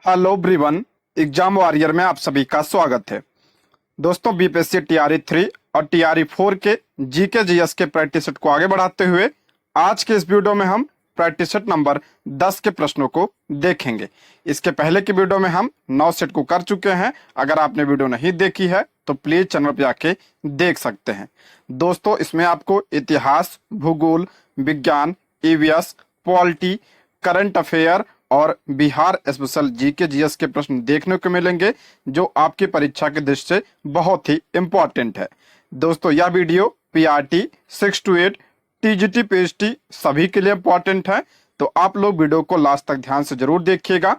Hello everyone. Exam warrior में आप सभी का स्वागत है। दोस्तों, बीपीएससी टीआरई 3 और टीआरई 4 के जीके जीएस के प्रैक्टिस सेट को आगे बढ़ाते हुए आज के इस वीडियो में हम प्रैक्टिस सेट नंबर 10 के प्रश्नों को देखेंगे। इसके पहले के वीडियो में हम 9 सेट को कर चुके हैं। अगर आपने वीडियो नहीं देखी है तो प्लीज चैनल पर जाके देख सकते हैं। दोस्तों, इसमें आपको इतिहास, भूगोल, विज्ञान, ईवीएस, पॉलिटी, करंट अफेयर और बिहार स्पेशल जीके जीएस के प्रश्न देखने को मिलेंगे, जो आपकी परीक्षा के दृष्टि से बहुत ही इंपॉर्टेंट है। दोस्तों, यह video PRT 6 to 8 TGT PHT सभी के लिए इंपॉर्टेंट है, तो आप लोग वीडियो को लास्ट तक ध्यान से जरूर देखिएगा।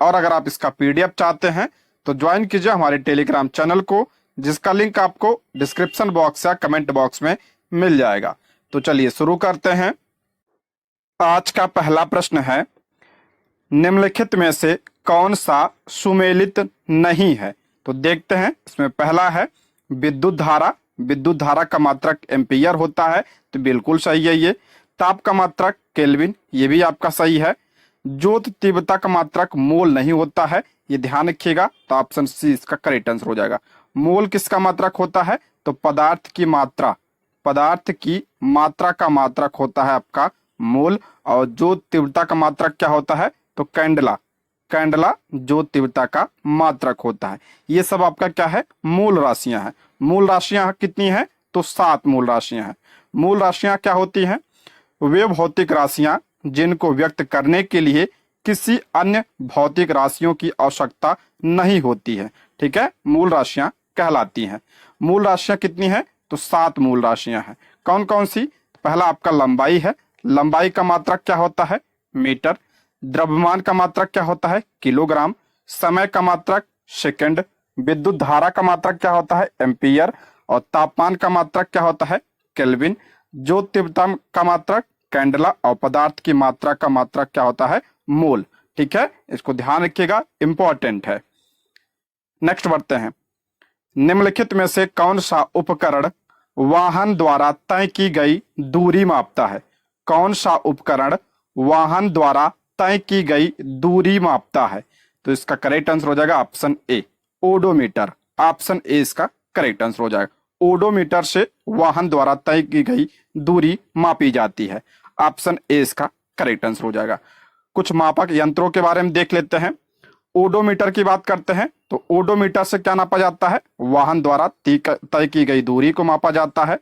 और अगर आप इसका पीडीएफ चाहते हैं तो ज्वाइन कीजिए हमारे टेलीग्राम चैनल को, जिसका लिंक आपको डिस्क्रिप्शन बॉक्स या कमेंट बॉक्स में मिल जाएगा। तो चलिए शुरू करते हैं। आज का पहला प्रश्न है, निम्नलिखित में से कौन सा सुमेलित नहीं है? तो देखते हैं। इसमें पहला है विद्युत धारा। विद्युत धारा का मात्रक एम्पियर होता है, तो बिल्कुल सही है ये। ताप का मात्रक केल्विन, ये भी आपका सही है। ज्योत तीव्रता का मात्रक मोल नहीं होता है, ये ध्यान रखिएगा। तो ऑप्शन सी इसका करेक्ट आंसर हो जाएगा। मोल किसका मात्रक होता है? तो पदार्थ की मात्रा, पदार्थ की मात्रा का मात्रक होता है आपका मोल। और ज्योत तीव्रता का मात्रक क्या होता है? तो कैंडला, कैंडला ज्योत तीव्रता का मात्रक होता है। ये सब आपका क्या है? मूल राशियां हैं। मूल राशियां कितनी हैं? तो 7 मूल राशियां हैं। मूल राशियां क्या होती हैं? वे भौतिक राशियां जिनको व्यक्त करने के लिए किसी अन्य भौतिक राशियों की आवश्यकता नहीं होती है। ठीक है, मूल राशियां कहलाती हैं। मूल राशियां कितनी हैं? तो 7 मूल राशियां हैं। कौन कौन सी? पहला आपका लंबाई है। लंबाई का मात्रक क्या होता है? मीटर। द्रव्यमान का मात्रक क्या होता है? किलोग्राम। समय का मात्रक सेकंड। विद्युत धारा का मात्रक क्या होता है? एम्पियर। और तापमान का मात्रक क्या होता है? केल्विन। ज्योत तीव्रता का मात्रक कैंडला। और पदार्थ की मात्रा का मात्रक क्या होता है? मोल। ठीक है, इसको ध्यान रखिएगा, इंपॉर्टेंट है। नेक्स्ट बढ़ते हैं। निम्नलिखित में से कौन सा उपकरण वाहन द्वारा तय की गई दूरी मापता है? कौन सा उपकरण वाहन द्वारा तय की गई दूरी मापता है? तो इसका करेक्ट आंसर हो जाएगा option A, odometer. Option A इसका करेक्ट आंसर हो जाएगा। ओडोमीटर से वाहन द्वारा तय की गई दूरी मापी जाती है। ऑप्शन ए इसका करेक्ट आंसर हो जाएगा। कुछ मापक यंत्रों के बारे में देख लेते हैं। ओडोमीटर की बात करते हैं तो ओडोमीटर से क्या नापा जाता है? वाहन द्वारा तय की गई दूरी को मापा जाता है।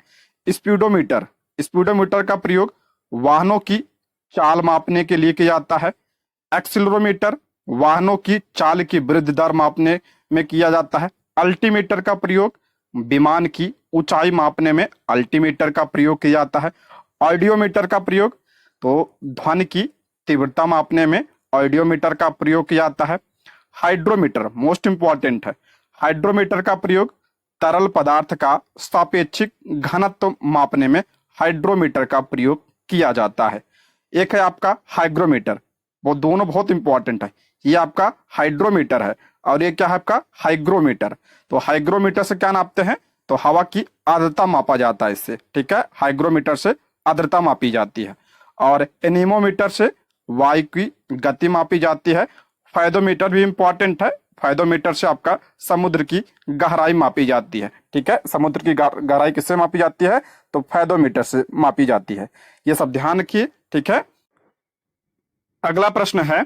स्पीडोमीटर, स्पीडोमीटर का प्रयोग वाहनों की चाल मापने के लिए किया जाता है। एक्सीलरोमीटर वाहनों की चाल की वृद्धि दर मापने में किया जाता है। अल्टीमीटर का प्रयोग विमान की ऊंचाई मापने में अल्टीमीटर का प्रयोग किया जाता है। ऑडियोमीटर का प्रयोग तो ध्वनि की तीव्रता मापने में ऑडियोमीटर का प्रयोग किया जाता है। हाइड्रोमीटर मोस्ट इंपॉर्टेंट है। हाइड्रोमीटर का प्रयोग तरल पदार्थ का सापेक्षिक घनत्व मापने में हाइड्रोमीटर का प्रयोग किया जाता है। एक है आपका हाइग्रोमीटर, वो दोनों बहुत इंपॉर्टेंट है। ये आपका हाइड्रोमीटर है और ये क्या है आपका? हाइग्रोमीटर। तो हाइग्रोमीटर से क्या नापते हैं? तो हवा की आर्द्रता मापा जाता है इससे। ठीक है, हाइग्रोमीटर से आर्द्रता मापी जाती है। और एनीमोमीटर से वायु की गति मापी जाती है। फायदोमीटर भी इंपॉर्टेंट है। फायदोमीटर से आपका समुद्र की गहराई मापी जाती है। ठीक है, समुद्र की गहराई किससे मापी जाती है? तो फायदोमीटर से मापी जाती है। ये सब ध्यान रखिए। ठीक है, अगला प्रश्न है,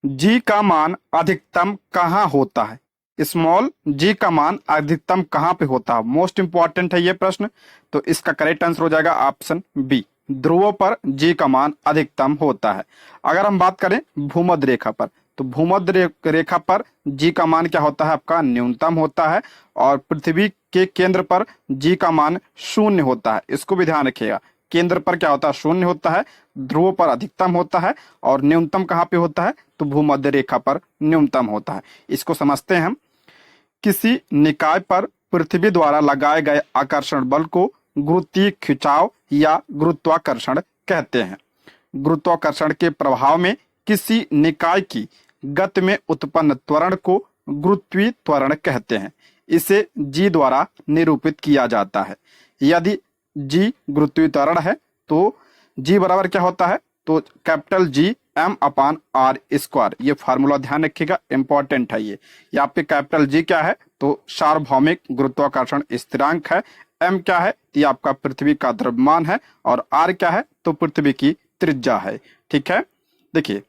जी का मान अधिकतम कहाँ होता है? स्मॉल जी का मान अधिकतम कहाँ पे होता है? मोस्ट इंपॉर्टेंट है ये प्रश्न। तो इसका करेक्ट आंसर हो जाएगा ऑप्शन बी, ध्रुवों पर जी का मान अधिकतम होता है। अगर हम बात करें भूमध्य रेखा पर, तो भूमध्य रेखा पर जी का मान क्या होता है? आपका न्यूनतम होता है। और पृथ्वी के केंद्र पर जी का मान 0 होता है। इसको भी ध्यान रखिएगा, केंद्र पर क्या होता है? 0 होता है। ध्रुव पर अधिकतम होता है और न्यूनतम कहाँ पे होता है? तो भूमध्य रेखा पर न्यूनतम होता है। इसको समझते हैं हम। किसी निकाय पर पृथ्वी द्वारा लगाए गए आकर्षण बल को गुरुत्वीय खिंचाव या गुरुत्वाकर्षण कहते हैं। गुरुत्वाकर्षण के प्रभाव में किसी निकाय की गति में उत्पन्न त्वरण को गुरुत्वीय त्वरण कहते हैं। इसे जी द्वारा निरूपित किया जाता है। यदि जी गुरुत्वीय त्वरण है तो जी बराबर क्या होता है? तो कैपिटल जी m/r²। ये फार्मूला ध्यान रखिएगा, इंपॉर्टेंट है ये। यहाँ पे कैपिटल G क्या है तो सार्वभौमिक गुरुत्वाकर्षण स्थिरांक है। m क्या है, ये आपका पृथ्वी का द्रव्यमान है, और r क्या है तो पृथ्वी की त्रिज्या है। ठीक है, देखिए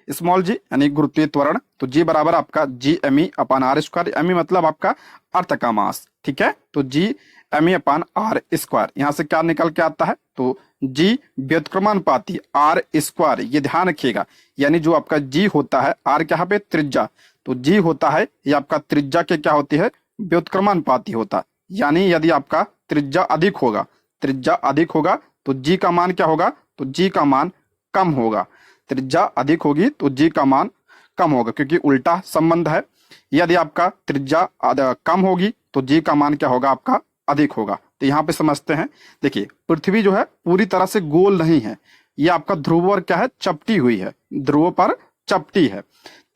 स्मॉल जी यानी गुरुत्वीय त्वरण, तो जी बराबर आपका G_me/r²। me मतलब आपका अर्थ का मास, ठीक है, तो G_me/r²। यहाँ से क्या निकल के आता है तो G व्युत्क्रमानुपाती r²। ये ध्यान रखिएगा, यानी जो आपका G होता है, r क्या पे त्रिज्या, तो G होता है ये आपका त्रिज्या के क्या होती है व्युत्क्रमानुपाती होता है। यानी यदि आपका त्रिज्या अधिक होगा, त्रिज्या अधिक होगा तो G का मान क्या होगा तो G का मान कम होगा। त्रिज्या अधिक होगी तो G का मान कम होगा, क्योंकि उल्टा संबंध है। यदि आपका त्रिज्या कम होगी तो G का मान क्या होगा आपका अधिक होगा। तो यहाँ पे समझते हैं, देखिए पृथ्वी जो है पूरी तरह से गोल नहीं है, ये आपका ध्रुव पर क्या है चपटी हुई है, ध्रुव पर चपटी है।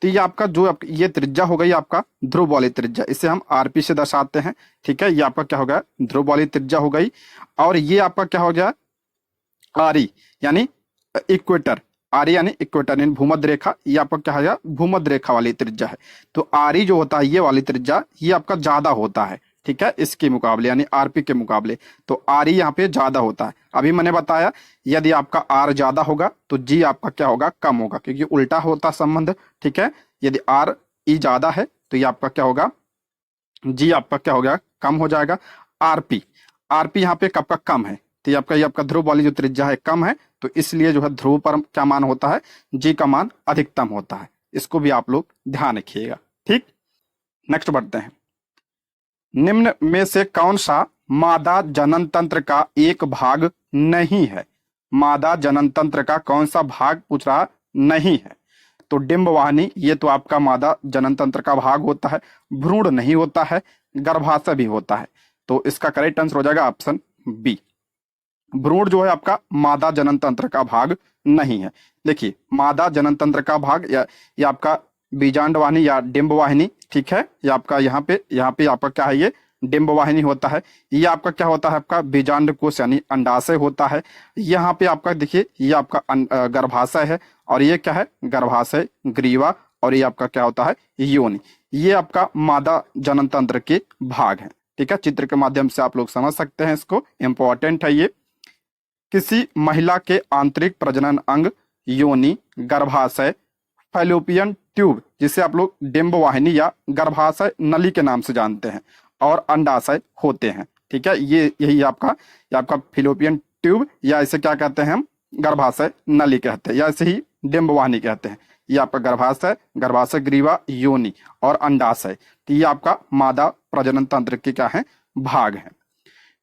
तो ये आपका जो ये त्रिज्या हो गई आपका ध्रुव वाली त्रिज्या, इसे हम RP से दर्शाते हैं। ठीक है, ये आपका क्या हो गया ध्रुव वाली त्रिज्या हो गई। और ये आपका क्या हो गया RE यानी इक्वेटर, आर यानी इक्वेटर यानी भूमध्य रेखा, ये आपका क्या है भूमध्य रेखा वाली त्रिज्या है। तो आर जो होता है ये वाली त्रिज्या, ये आपका ज्यादा होता है, ठीक है, इसके मुकाबले यानी आरपी के मुकाबले। तो आर यहाँ पे ज्यादा होता है। अभी मैंने बताया यदि आपका आर ज्यादा होगा तो जी आपका क्या होगा कम होगा, क्योंकि उल्टा होता संबंध। ठीक है, यदि आर ई ज्यादा है तो ये आपका क्या होगा जी आपका क्या हो गया कम हो जाएगा। आरपी, आरपी यहाँ पे कब का कम है, तो ये आपका ध्रुव वाली जो त्रिज्या है कम है, तो इसलिए जो है ध्रुव पर क्या मान होता है जी का मान अधिकतम होता है। इसको भी आप लोग ध्यान रखिएगा। ठीक, नेक्स्ट बढ़ते हैं। निम्न में से कौन सा मादा जनन तंत्र का एक भाग नहीं है। मादा जनन तंत्र का कौन सा भाग पूछ रहा नहीं है, तो डिंबवाहिनी ये तो आपका मादा जनन तंत्र का भाग होता है। भ्रूण नहीं होता है, गर्भाशय भी होता है, तो इसका करेक्ट आंसर हो जाएगा ऑप्शन बी। भ्रूण जो है आपका मादा जनन तंत्र का भाग नहीं है। देखिए मादा जनन तंत्र का भाग या आपका बीजांडवाहिनी या डिंबवाहिनी, ठीक है, ये आपका यहाँ पे आपका क्या है ये डिंबवाहिनी होता है। ये आपका क्या होता है आपका बीजांड कोश यानी अंडाशय होता है। यहाँ पे आपका देखिए ये आपका गर्भाशय है, और ये क्या है गर्भाशय ग्रीवा, और ये आपका क्या होता है योनि। ये आपका मादा जनन तंत्र के भाग है। ठीक है, चित्र के माध्यम से आप लोग समझ सकते हैं इसको, इंपॉर्टेंट है ये। किसी महिला के आंतरिक प्रजनन अंग योनि, गर्भाशय, फैलोपियन ट्यूब जिसे आप लोग डिंबवाहिनी या गर्भाशय नली के नाम से जानते हैं, और अंडाशय होते हैं। ठीक है, ये आपका फिलोपियन ट्यूब, या इसे क्या कहते हैं हम गर्भाशय नली कहते हैं, या इसे ही डिंबवाहिनी कहते हैं। ये आपका गर्भाशय, गर्भाशय ग्रीवा, योनि और अंडाशय, तो ये आपका मादा प्रजनन तंत्र के क्या है भाग है।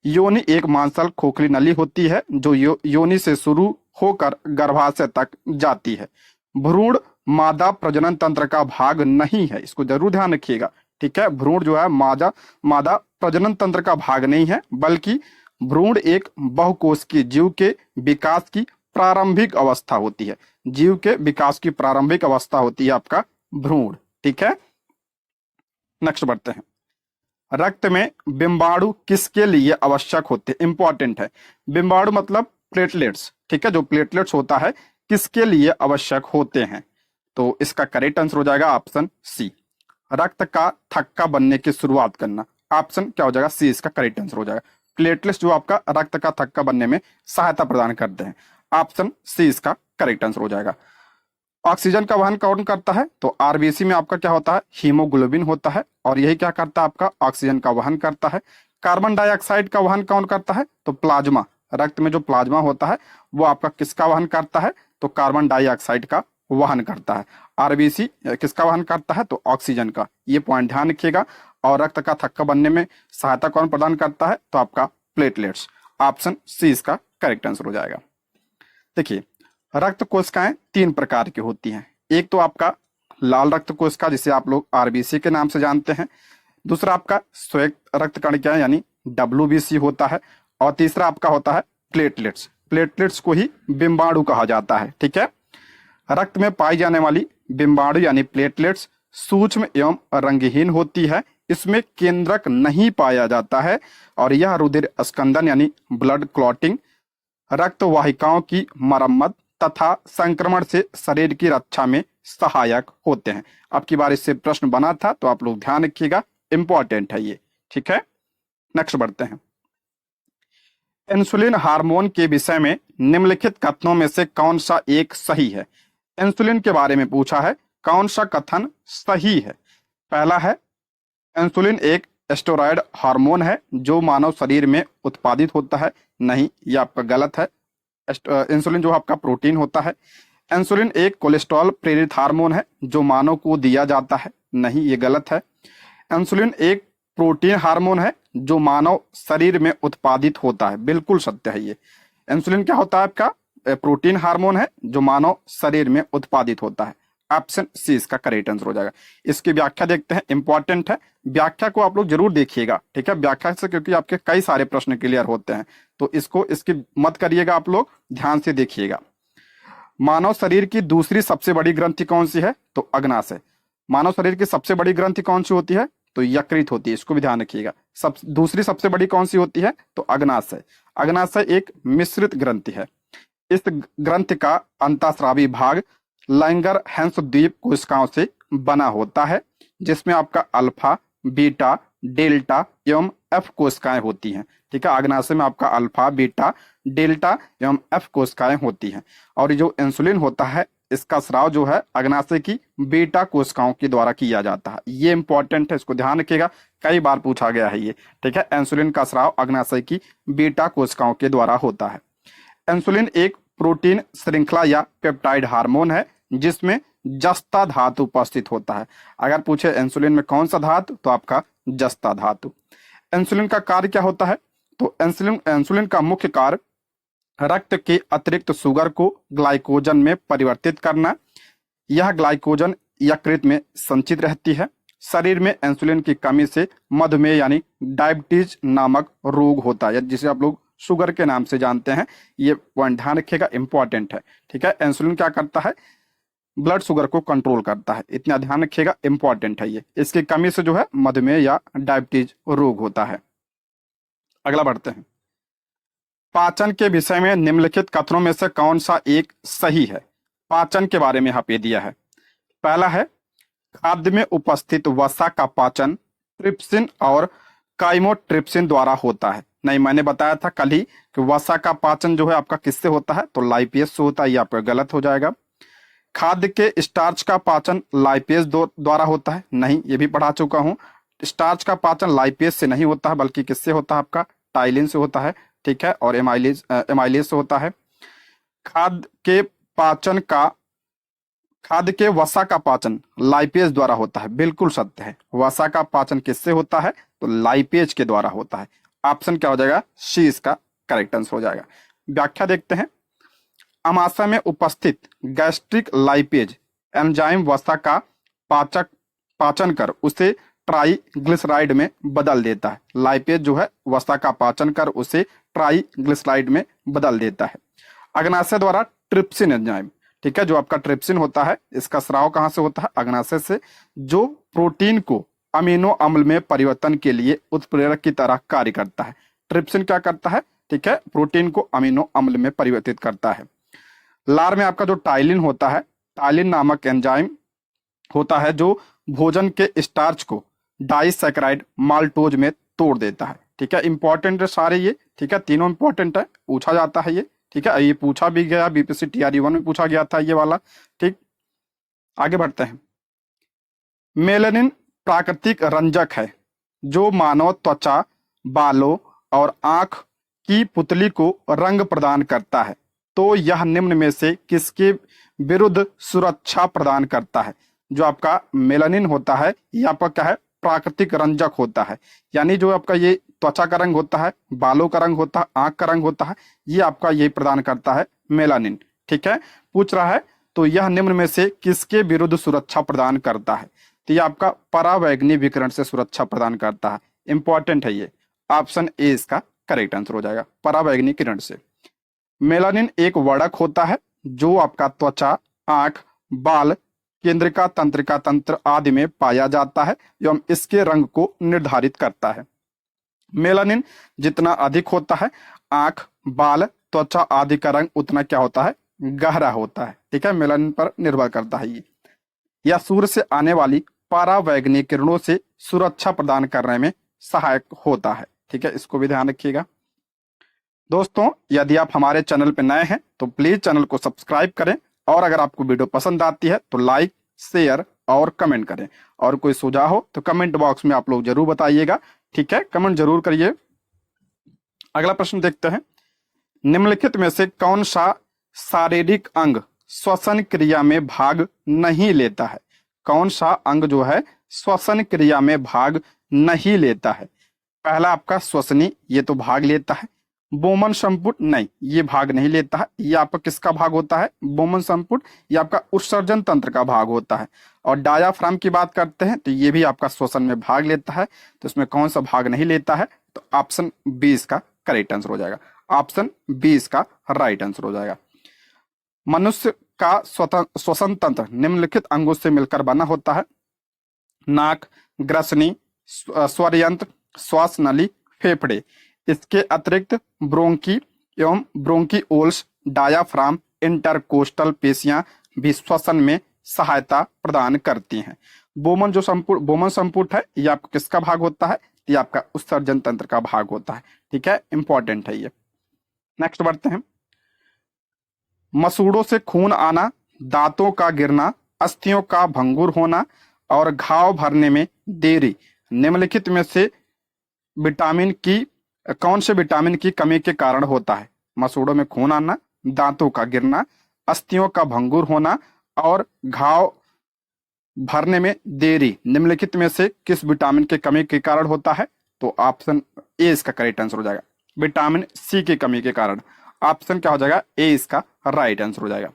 योनि एक मांसल खोखली नली होती है जो योनि से शुरू होकर गर्भाशय तक जाती है। भ्रूण मादा प्रजनन तंत्र का भाग नहीं है, इसको जरूर ध्यान रखिएगा। ठीक है, भ्रूण जो है मादा प्रजनन तंत्र का भाग नहीं है, बल्कि भ्रूण एक बहुकोशिकीय जीव के विकास की प्रारंभिक अवस्था होती है। जीव के विकास की प्रारंभिक अवस्था होती है आपका भ्रूण। ठीक है, नेक्स्ट बढ़ते हैं। रक्त में बिंबाणु किसके लिए आवश्यक होते हैं, इंपॉर्टेंट है। बिंबाणु मतलब प्लेटलेट्स, ठीक है, जो प्लेटलेट्स होता है किसके लिए आवश्यक होते हैं, तो इसका करेक्ट आंसर हो जाएगा ऑप्शन सी। रक्त का थक्का बनने की शुरुआत करना, ऑप्शन क्या हो जाएगा सी, इसका करेक्ट आंसर हो जाएगा। प्लेटलेट्स जो आपका रक्त का थक्का बनने में सहायता प्रदान करते हैं, ऑप्शन सी इसका करेक्ट आंसर हो जाएगा। ऑक्सीजन का वहन कौन करता है, तो आरबीसी में आपका क्या होता है हीमोग्लोबिन होता है, और यही क्या करता है आपका ऑक्सीजन का वहन करता है। कार्बन डाइऑक्साइड का वहन कौन करता है, तो प्लाज्मा, रक्त में जो प्लाज्मा होता है वो आपका किसका वहन करता है, तो कार्बन डाइऑक्साइड का वहन करता है। आरबीसी किसका वहन करता है, तो ऑक्सीजन का, ये पॉइंट ध्यान रखिएगा। और रक्त का थक्का बनने में सहायता कौन प्रदान करता है, तो आपका प्लेटलेट्स, ऑप्शन सी इसका करेक्ट आंसर हो जाएगा। देखिए रक्त कोशिकाएं 3 प्रकार की होती हैं। एक तो आपका लाल रक्त कोशिका जिसे आप लोग आरबीसी के नाम से जानते हैं, दूसरा आपका श्वेत रक्त कणिकाएं यानी डब्ल्यूबीसी होता है, और तीसरा आपका होता है प्लेटलेट्स। प्लेटलेट्स को ही बिंबाणु कहा जाता है। ठीक है, रक्त में पाई जाने वाली बिंबाणु यानी प्लेटलेट्स सूक्ष्म एवं रंगहीन होती है, इसमें केंद्रक नहीं पाया जाता है, और यह रुधिर स्कंदन यानी ब्लड क्लॉटिंग, रक्त वाहिकाओं की मरम्मत तथा संक्रमण से शरीर की रक्षा में सहायक होते हैं। अब की बार इससे प्रश्न बना था तो आप लोग ध्यान रखिएगा, इंपॉर्टेंट है ये। ठीक है, नेक्स्ट बढ़ते हैं। इंसुलिन हार्मोन के विषय में निम्नलिखित कथनों में से कौन सा एक सही है? इंसुलिन के बारे में पूछा है, कौन सा कथन सही है? पहला है, इंसुलिन एक स्टेरॉयड हार्मोन है जो मानव शरीर में उत्पादित होता है। नहीं, यह आपका गलत है। इंसुलिन जो आपका प्रोटीन होता है। इंसुलिन एक कोलेस्ट्रॉल प्रेरित हार्मोन है जो मानव को दिया जाता है। नहीं, ये गलत है। इंसुलिन एक प्रोटीन हार्मोन है जो मानव शरीर में उत्पादित होता है। बिल्कुल सत्य है ये। इंसुलिन क्या होता है? आपका प्रोटीन हार्मोन है जो मानव शरीर में उत्पादित होता है। ऑप्शन सी इसका करेक्ट आंसर हो जाएगा। इसकी व्याख्या देखते हैं, इंपॉर्टेंट है। व्याख्या को आप लोग जरूर देखिएगा, ठीक है, व्याख्या से, क्योंकि आपके कई सारे प्रश्न क्लियर होते हैं, तो इसकी मत करिएगा, आप लोग ध्यान से देखिएगा। मानव शरीर की दूसरी सबसे बड़ी ग्रंथि कौन सी है? तो अग्नाशय। मानव शरीर की सबसे बड़ी ग्रंथि कौन सी होती है? तो यकृत होती है। इसको भी ध्यान रखिएगा। दूसरी सबसे बड़ी कौन सी होती है? तो अग्नाशय। अग्नाशय एक मिश्रित ग्रंथि है। इस ग्रंथि का अंतःस्रावी भाग लैंगर हैंस द्वीप कोशिकाओं से बना होता है, जिसमें आपका अल्फा, बीटा, डेल्टा एवं एफ कोशिकाएं होती हैं। ठीक है, अग्नाशय में आपका अल्फा, बीटा, डेल्टा एवं एफ कोशिकाएं होती हैं। और ये जो इंसुलिन होता है, इसका स्राव जो है अग्नाशय की बीटा कोशिकाओं के द्वारा किया जाता है। ये इंपॉर्टेंट है, इसको ध्यान रखिएगा, कई बार पूछा गया है ये। ठीक है, इंसुलिन का स्राव अग्नाशय की बीटा कोशिकाओं के द्वारा होता है। इंसुलिन एक प्रोटीन श्रृंखला या पेप्टाइड हार्मोन है जिसमें जस्ता धातु उपस्थित होता है। अगर पूछे इंसुलिन में कौन सा धातु, तो आपका जस्ता धातु। इंसुलिन का कार्य क्या होता है? तो इंसुलिन का मुख्य कार्य रक्त के अतिरिक्त शुगर को ग्लाइकोजन में परिवर्तित करना। यह ग्लाइकोजन यकृत में संचित रहती है। शरीर में इंसुलिन की कमी से मधुमेह यानी डायबिटीज नामक रोग होता है, जिसे आप लोग शुगर के नाम से जानते हैं। ये पॉइंट ध्यान रखिएगा, इंपॉर्टेंट है। ठीक है, इंसुलिन क्या करता है? ब्लड शुगर को कंट्रोल करता है। इतना ध्यान रखिएगा, इंपॉर्टेंट है ये। इसकी कमी से जो है मधुमेह या डायबिटीज रोग होता है। अगला बढ़ते हैं। पाचन के विषय में निम्नलिखित कथनों में से कौन सा एक सही है? पाचन के बारे में यहाँ पे दिया है। पहला है, खाद्य में उपस्थित वसा का पाचन ट्रिप्सिन और काइमोट्रिप्सिन द्वारा होता है। नहीं, मैंने बताया था कल ही कि वसा का पाचन जो है आपका किससे होता है? तो लाइपेज से होता है। ये आपका गलत हो जाएगा। खाद्य के स्टार्च का पाचन लाइपेज द्वारा होता है। नहीं, ये भी पढ़ा चुका हूं। स्टार्च का पाचन लाइपेज से नहीं होता है, बल्कि किससे होता है? आपका टाइलिन से होता है। ठीक है, और एमाइलेज से होता है। खाद्य के वसा का पाचन लाइपेज द्वारा होता है। बिल्कुल सत्य है। वसा का पाचन किससे होता है? तो लाइपेज के द्वारा होता है। ऑप्शन क्या हो जाएगा? सी इसका करेक्ट आंसर हो जाएगा। व्याख्या देखते हैं। अमाशय में उपस्थित गैस्ट्रिक लाइपेज एंजाइम वसा का पाचन कर उसे ट्राइग्लिसराइड में बदल देता है। लाइपेज जो है वसा का पाचन कर उसे ट्राइग्लिसराइड में बदल देता है। अग्नाशय द्वारा ट्रिप्सिन एंजाइम, ठीक है, जो आपका ट्रिप्सिन होता है, इसका स्राव कहां से होता है? अग्नाशय से, जो प्रोटीन को अमीनो अम्ल में परिवर्तन के लिए उत्प्रेरक की तरह कार्य करता है। ट्रिप्सिन क्या करता है? ठीक है, प्रोटीन को अमीनो अम्ल में परिवर्तित करता है। लार में आपका जो टाइलिन होता है, टाइलिन नामक एंजाइम होता है जो भोजन के स्टार्च को डाइसैकेराइड माल्टोज में तोड़ देता है। ठीक है, इंपॉर्टेंट है सारे ये। ठीक है, तीनों इंपॉर्टेंट है, पूछा जाता है ये। ठीक है, ये पूछा भी गया, बीपीएससी टीआरई 1 में पूछा गया था ये वाला। ठीक, आगे बढ़ते हैं। मेलानिन प्राकृतिक रंजक है जो मानव त्वचा, बालों और आंख की पुतली को रंग प्रदान करता है। तो यह निम्न में से किसके विरुद्ध सुरक्षा प्रदान करता है? जो आपका मेलानिन होता है, ये आपका क्या है? प्राकृतिक रंजक होता है। यानी जो आपका ये त्वचा का रंग होता है, बालों का रंग होता है, आंख का रंग होता है, ये आपका ये प्रदान करता है मेलानिन। ठीक है, पूछ रहा है तो यह निम्न में से किसके विरुद्ध सुरक्षा प्रदान करता है? तो ये आपका परावैंगनी विकिरण से सुरक्षा प्रदान करता है। इंपॉर्टेंट है ये। ऑप्शन ए इसका करेक्ट आंसर हो जाएगा, परावैंगनी किरण से। मेलानिन एक वर्णक होता है जो आपका त्वचा, आंख, बाल, केंद्रिका, तंत्रिका तंत्र आदि में पाया जाता है एवं इसके रंग को निर्धारित करता है। मेलानिन जितना अधिक होता है, आंख, बाल, त्वचा आदि का रंग उतना क्या होता है? गहरा होता है, ठीक है, मेलानिन पर निर्भर करता है ये। या सूर्य से आने वाली परावैंगनी किरणों से सुरक्षा प्रदान करने में सहायक होता है, ठीक है, इसको भी ध्यान रखिएगा। दोस्तों, यदि आप हमारे चैनल पर नए हैं तो प्लीज चैनल को सब्सक्राइब करें, और अगर आपको वीडियो पसंद आती है तो लाइक, शेयर और कमेंट करें, और कोई सुझाव हो तो कमेंट बॉक्स में आप लोग जरूर बताइएगा, ठीक है, कमेंट जरूर करिए। अगला प्रश्न देखते हैं, निम्नलिखित में से कौन सा शारीरिक अंग श्वसन क्रिया में भाग नहीं लेता है? कौन सा अंग जो है श्वसन क्रिया में भाग नहीं लेता है? पहला आपका श्वसनी, ये तो भाग लेता है। बोमन संपुट, नहीं, ये भाग नहीं लेता है। ये आपका किसका भाग होता है? बोमन संपुट, ये आपका उत्सर्जन तंत्र का भाग होता है। और डायाफ्राम की बात करते हैं तो ये भी आपका श्वसन में भाग लेता है। तो इसमें कौन सा भाग नहीं लेता है? तो ऑप्शन बी इसका करेक्ट आंसर हो जाएगा। ऑप्शन बी इसका राइट आंसर हो जाएगा। मनुष्य का श्वसन तंत्र निम्नलिखित अंगों से मिलकर बना होता है: नाक, ग्रसनी, स्वर यंत्र, श्वास नली, फेफड़े। इसके अतिरिक्त ब्रोंकी एवं ब्रोंकीओल्स, डायाफ्राम, इंटरकोस्टल पेशियां भी श्वसन में सहायता प्रदान करती हैं। बोमन संपुट है, ये आपका किसका भाग होता है? ये आपका उत्सर्जन तंत्र का भाग होता है, ठीक है, इंपॉर्टेंट है ये। नेक्स्ट बढ़ते हैं। मसूड़ों से खून आना, दांतों का गिरना, अस्थियों का भंगुर होना और घाव भरने में देरी निम्नलिखित में से कौन से विटामिन की कमी के कारण होता है? मसूड़ों में खून आना, दांतों का गिरना, अस्थियों का भंगुर होना और घाव भरने में देरी निम्नलिखित में से किस विटामिन के कमी के कारण होता है? तो ऑप्शन ए इसका करेक्ट आंसर हो जाएगा, विटामिन सी की कमी के कारण। ऑप्शन क्या हो जाएगा? ए इसका राइट आंसर हो जाएगा।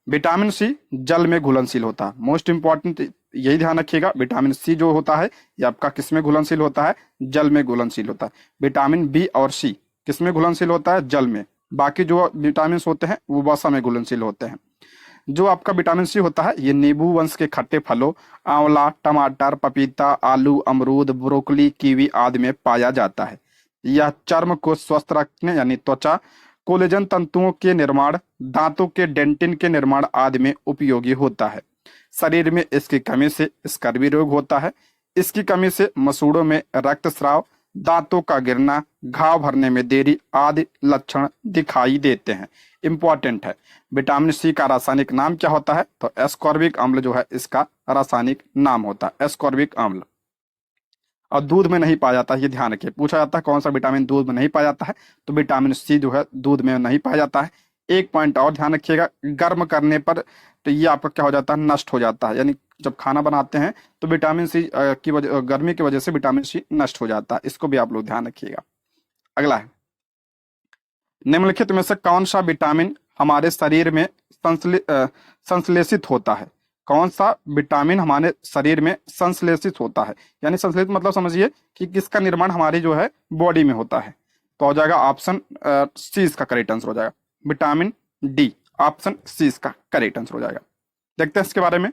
विटामिन सी जल में घुलनशील होता है, मोस्ट इंपॉर्टेंट यही ध्यान रखिएगा। विटामिन सी जो होता है ये आपका किस में घुलनशील होता है? जल में घुलनशील होता है। विटामिन बी और सी किस में घुलनशील होता है? जल में। बाकी जो विटामिन होते हैं वो वसा में घुलनशील होते हैं। जो आपका विटामिन सी होता है ये नींबू वंश के खट्टे फलों, आंवला, टमाटर, पपीता, आलू, अमरूद, ब्रोकली, कीवी आदि में पाया जाता है। यह चर्म को स्वस्थ रखने यानी त्वचा, कोलेजन तंतुओं के निर्माण, दांतों के डेंटिन के निर्माण आदि में उपयोगी होता है। शरीर में इसकी कमी से स्कर्वी रोग होता है। इसकी कमी से मसूड़ों में रक्तस्राव, दांतों का गिरना, घाव भरने में देरी आदि लक्षण दिखाई देते हैं। इंपॉर्टेंट है, विटामिन सी का रासायनिक नाम क्या होता है? तो एस्कॉर्बिक अम्ल जो है इसका रासायनिक नाम होता है, एस्कॉर्बिक अम्ल। और दूध में नहीं पाया जाता है, ये ध्यान रखिए। पूछा जाता है कौन सा विटामिन दूध में नहीं पाया जाता है, तो विटामिन सी जो है दूध में नहीं पाया जाता है। एक पॉइंट और ध्यान रखिएगा, गर्म करने पर तो ये आपका क्या हो जाता है? नष्ट हो जाता है। यानी जब खाना बनाते हैं तो विटामिन सी की वजह, गर्मी की वजह से विटामिन सी नष्ट हो जाता है। इसको भी आप लोग ध्यान रखिएगा। अगला है, निम्नलिखित में से कौन सा विटामिन हमारे शरीर में संश्लेषित होता है? कौन सा विटामिन हमारे शरीर में संश्लेषित होता है? यानी संश्लेषित मतलब समझिए कि किसका निर्माण हमारी जो है बॉडी में होता है। तो हो जाएगा ऑप्शन सी इसका करेक्ट आंसर हो जाएगा, विटामिन डी। ऑप्शन सी इसका करेक्ट आंसर हो जाएगा। देखते हैं इसके बारे में।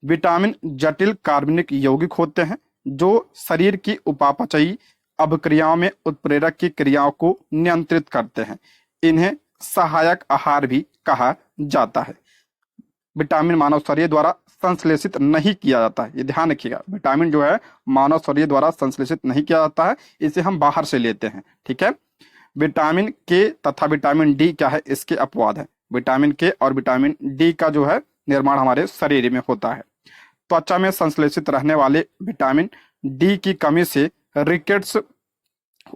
विटामिन जटिल कार्बनिक यौगिक होते हैं जो शरीर की उपापचयी अभिक्रियाओं में उत्प्रेरक की क्रियाओं को नियंत्रित करते हैं। इन्हें सहायक आहार भी कहा जाता है। विटामिन मानव शरीर द्वारा संश्लेषित नहीं किया जाता है, ये ध्यान रखिएगा। विटामिन जो है मानव शरीर द्वारा संश्लेषित नहीं किया जाता है, इसे हम बाहर से लेते हैं, ठीक है। विटामिन के तथा विटामिन डी क्या है? इसके अपवाद है। विटामिन के और विटामिन डी का जो है निर्माण हमारे शरीर में होता है। त्वचा में संश्लेषित रहने वाले विटामिन डी की कमी से रिकेट्स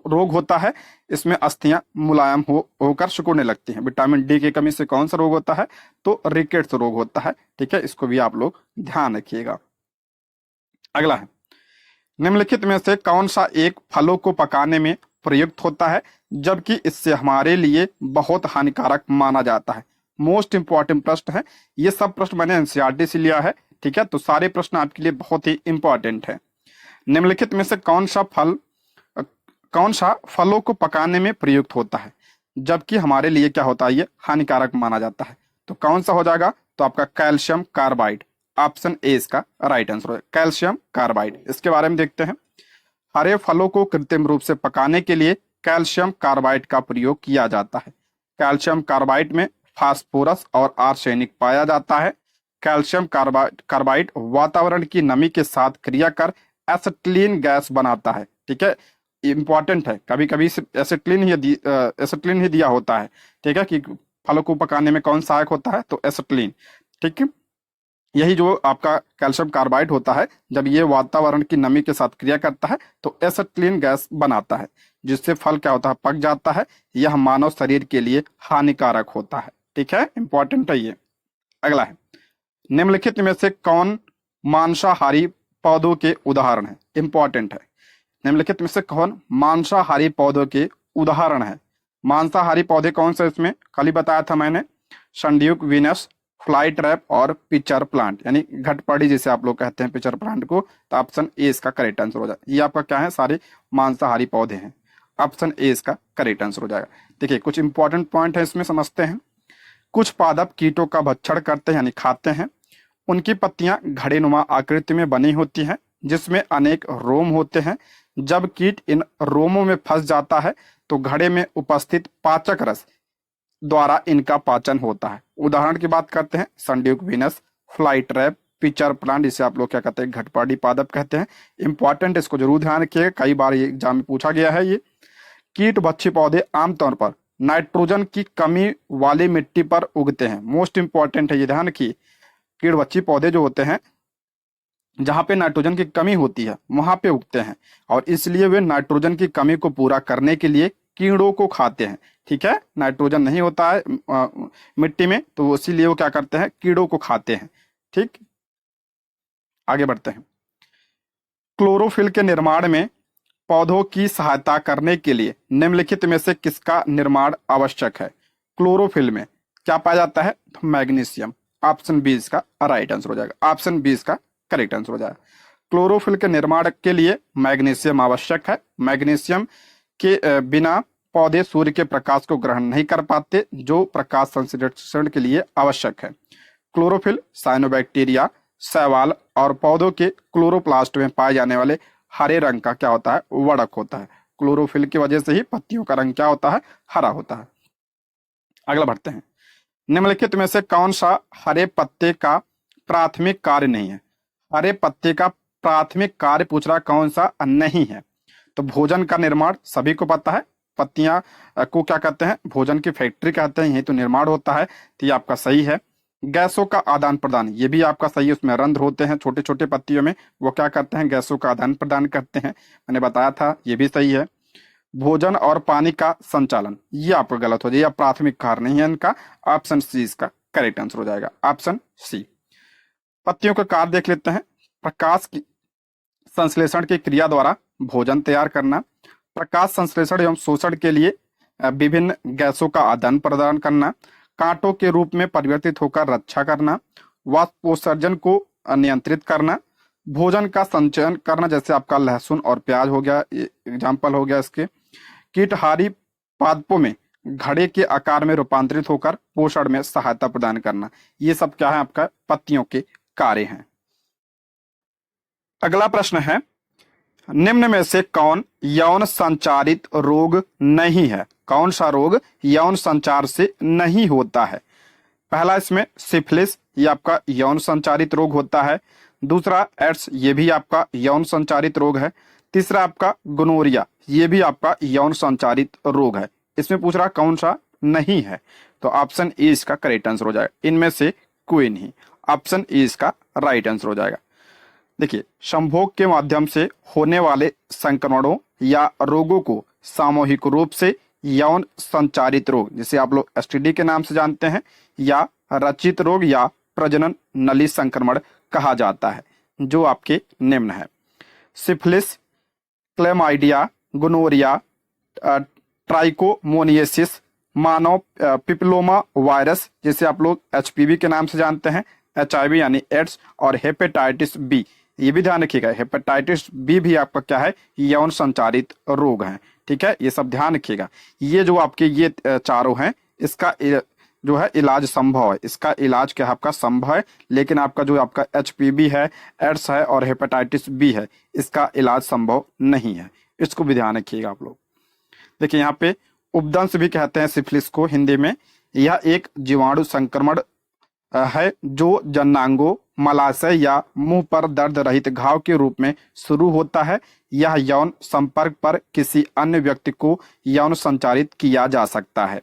रोग होता है। इसमें अस्थियां मुलायम होकर सिकुड़ने लगती हैं। विटामिन डी की कमी से कौन सा रोग होता है? तो रिकेट्स रोग होता है, ठीक है। इसको भी आप लोग ध्यान रखिएगा। अगला है, निम्नलिखित में से कौन सा एक फलों को पकाने में प्रयुक्त होता है जबकि इससे हमारे लिए बहुत हानिकारक माना जाता है? मोस्ट इंपॉर्टेंट प्रश्न है ये। सब प्रश्न मैंने एनसीईआरटी से लिया है, ठीक है। तो सारे प्रश्न आपके लिए बहुत ही इंपॉर्टेंट है। निम्नलिखित में से कौन सा फलों को पकाने में प्रयुक्त होता है जबकि हमारे लिए क्या होता है? ये हानिकारक माना जाता है। तो कौन सा हो जाएगा? तो आपका कैल्शियम कार्बाइड। ऑप्शन ए इसका राइट आंसर है, कैल्शियम कार्बाइड। इसके बारे में देखते हैं। हरे फलों को कृत्रिम रूप से पकाने के लिए कैल्शियम कार्बाइड का प्रयोग किया जाता है। कैल्शियम कार्बाइड में फास्फोरस और आर्सेनिक पाया जाता है। कैल्शियम कार्बाइड वातावरण की नमी के साथ क्रिया कर एसिटिलीन गैस बनाता है। ठीक है, इंपॉर्टेंट है, कभी कभी सिर्फ एसिटिलीन ही दिया होता है। ठीक है, कि फलों को पकाने में कौन सहायक होता है, तो एसिटिलीन। ठीक है, यही जो आपका कैल्शियम कार्बाइड होता है, जब ये वातावरण की नमी के साथ क्रिया करता है तो एसिटिलीन गैस बनाता है, जिससे फल क्या होता है, पक जाता है। यह मानव शरीर के लिए हानिकारक होता है। ठीक है, इंपॉर्टेंट है ये। अगला है, निम्नलिखित में से कौन मांसाहारी पौधों के उदाहरण है। इंपॉर्टेंट है, निम्नलिखित में से कौन मांसाहारी पौधों के उदाहरण है। मांसाहारी पौधे कौन से, इसमें कल ही बताया था मैंने, संड्यूक वीनस, फ्लाई ट्रैप और पिचर प्लांट, यानी घटपड़ी जिसे आप लोग कहते हैं पिचर प्लांट को। तो ऑप्शन ए इसका करेक्ट आंसर हो जाएगा। ये आपका क्या है, सारे मांसाहारी पौधे हैं। ऑप्शन ए इसका करेक्ट आंसर हो जाएगा। देखिए कुछ इंपॉर्टेंट पॉइंट है इसमें, समझते हैं। कुछ पादप कीटों का भक्षण करते हैं यानी खाते हैं। उनकी पत्तियां घड़ेनुमा आकृति में बनी होती हैं, जिसमें अनेक रोम होते हैं। जब कीट इन रोमों में फंस जाता है तो घड़े में उपस्थित पाचक रस द्वारा इनका पाचन होता है। उदाहरण की बात करते हैं, sundew Venus, fly trap, pitcher plant, जिसे आप लोग क्या कहते हैं, घटपाड़ी पादप कहते हैं। इंपॉर्टेंट, इसको जरूर ध्यान रखिएगा, कई बार ये एग्जाम में पूछा गया है। ये कीट भक्षी पौधे आमतौर पर नाइट्रोजन की कमी वाली मिट्टी पर उगते हैं। मोस्ट इंपॉर्टेंट है ये, ध्यान रखिए। कीट भक्षी पौधे जो होते हैं, जहां पे नाइट्रोजन की कमी होती है वहां पे उगते हैं, और इसलिए वे नाइट्रोजन की कमी को पूरा करने के लिए कीड़ों को खाते हैं। ठीक है, नाइट्रोजन नहीं होता है मिट्टी में, तो इसीलिए वो क्या करते हैं, कीड़ों को खाते हैं। ठीक, आगे बढ़ते हैं। क्लोरोफिल के निर्माण में पौधों की सहायता करने के लिए निम्नलिखित में से किसका निर्माण आवश्यक है। क्लोरोफिल में क्या पाया जाता है, तो मैग्नीशियम। ऑप्शन बी इसका राइट आंसर हो जाएगा। ऑप्शन बी इसका करेक्ट आंसर हो जाएगा। क्लोरोफिल के निर्माण के लिए मैग्नीशियम आवश्यक है। मैग्नीशियम के बिना पौधे सूर्य के प्रकाश को ग्रहण नहीं कर पाते, जो प्रकाश संश्लेषण के लिए आवश्यक है। क्लोरोफिल साइनोबैक्टीरिया, शैवाल और पौधों के क्लोरोप्लास्ट में पाए जाने वाले हरे रंग का क्या होता है, वड़क होता है। क्लोरोफिल की वजह से ही पत्तियों का रंग क्या होता है, हरा होता है। अगला बढ़ते हैं। निम्नलिखित में से कौन सा हरे पत्ते का प्राथमिक कार्य नहीं है। हरे पत्ते का प्राथमिक कार्य पूछ रहा, कौन सा नहीं है, तो भोजन का निर्माण सभी को पता है। पत्तियां को क्या कहते हैं, भोजन की फैक्ट्री कहते हैं, यही तो निर्माण होता है, तो ये आपका सही है। गैसों का आदान प्रदान, ये भी आपका सही है। उसमें रंध्र होते हैं छोटे छोटे पत्तियों में, वो क्या करते हैं, गैसों का आदान प्रदान करते हैं, मैंने बताया था, ये भी सही है। भोजन और पानी का संचालन, ये आपका गलत हो जाएगा, प्राथमिक कार्य नहीं है इनका। ऑप्शन सी इसका करेक्ट आंसर हो जाएगा। Option C. पत्तियों का कार्य देख लेते हैं। प्रकाश की संश्लेषण की क्रिया द्वारा भोजन तैयार करना, प्रकाश संश्लेषण एवं शोषण के लिए विभिन्न गैसों का आदान प्रदान करना, कांटों के रूप में परिवर्तित होकर रक्षा करना, वाष्पोत्सर्जन को नियंत्रित करना, भोजन का संचयन करना, जैसे आपका लहसुन और प्याज हो गया, एग्जाम्पल हो गया इसके। कीटहारी पादपों में घड़े के आकार में रूपांतरित होकर पोषण में सहायता प्रदान करना, ये सब क्या है, आपका पत्तियों के कार्य हैं। अगला प्रश्न है, निम्न में से कौन यौन संचारित रोग नहीं है। कौन सा रोग यौन संचार से नहीं होता है। पहला इसमें सिफिलिस, ये आपका यौन संचारित रोग होता है। दूसरा एड्स, ये भी आपका यौन संचारित रोग है। तीसरा आपका गोनोरिया, ये भी आपका यौन संचारित रोग है। इसमें पूछ रहा कौन सा नहीं है, तो ऑप्शन ए इसका करेक्ट आंसर हो जाएगा। इनमें से कोई नहीं, ऑप्शन ए इसका राइट आंसर हो जाएगा। देखिए, संभोग के माध्यम से होने वाले संक्रमणों या रोगों को सामूहिक रूप से यौन संचारित रोग, जिसे आप लोग एसटीडी के नाम से जानते हैं, या रचित रोग या प्रजनन नली संक्रमण कहा जाता है, जो आपके निम्न है। सिफिलिस, क्लेमाइडिया, गोनोरिया, ट्राइकोमोनियसिस, मानव पिपलोमा वायरस, जिसे आप लोग एचपीवी के नाम से जानते हैं, एचआईवी यानी एड्स, और हेपेटाइटिस बी, ये भी ध्यान रखिएगा। हेपेटाइटिस बी भी आपका क्या है, यौन संचारित रोग है। ठीक है, ये सब ध्यान रखिएगा। ये जो आपके ये चारों हैं, इसका जो है इलाज संभव है, इसका इलाज क्या है, आपका संभव है। लेकिन आपका जो आपका एचपीवी है, एड्स है और हेपेटाइटिस बी है, इसका इलाज संभव नहीं है। इसको भी ध्यान रखिएगा आप लोग। देखिए यहाँ पे उपदंश भी कहते हैं सिफिलिस को हिंदी में, यह एक जीवाणु संक्रमण है जो जननांगों, मलाशय या मुंह पर दर्द रहित घाव के रूप में शुरू होता है। यह यौन संपर्क पर किसी अन्य व्यक्ति को यौन संचारित किया जा सकता है।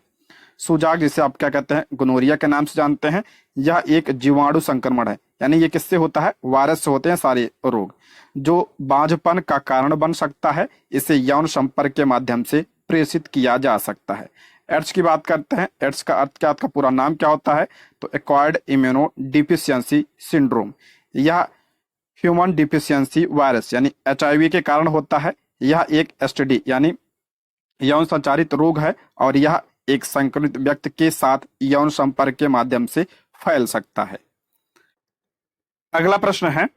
सुजाग, जिसे आप क्या कहते हैं, गोनोरिया के नाम से जानते हैं, यह एक जीवाणु संक्रमण है। यानी ये किससे होता है? वायरस से होते हैं सारे रोग, जो बांझपन का कारण बन सकता है। इसे यौन संपर्क के माध्यम से प्रेषित किया जा सकता है। एड्स की बात करते हैं। एड्स का अर्थ क्या, का पूरा नाम क्या होता है? तो एक्वायर्ड इम्यूनो डिफिशियंसी सिंड्रोम। यह ह्यूमन डिफिशियंसी वायरस यानी HIV के कारण होता है। यह एक STD यानी यौन संचारित रोग है और यह एक संक्रमित व्यक्ति के साथ यौन संपर्क के माध्यम से फैल सकता है। अगला प्रश्न है,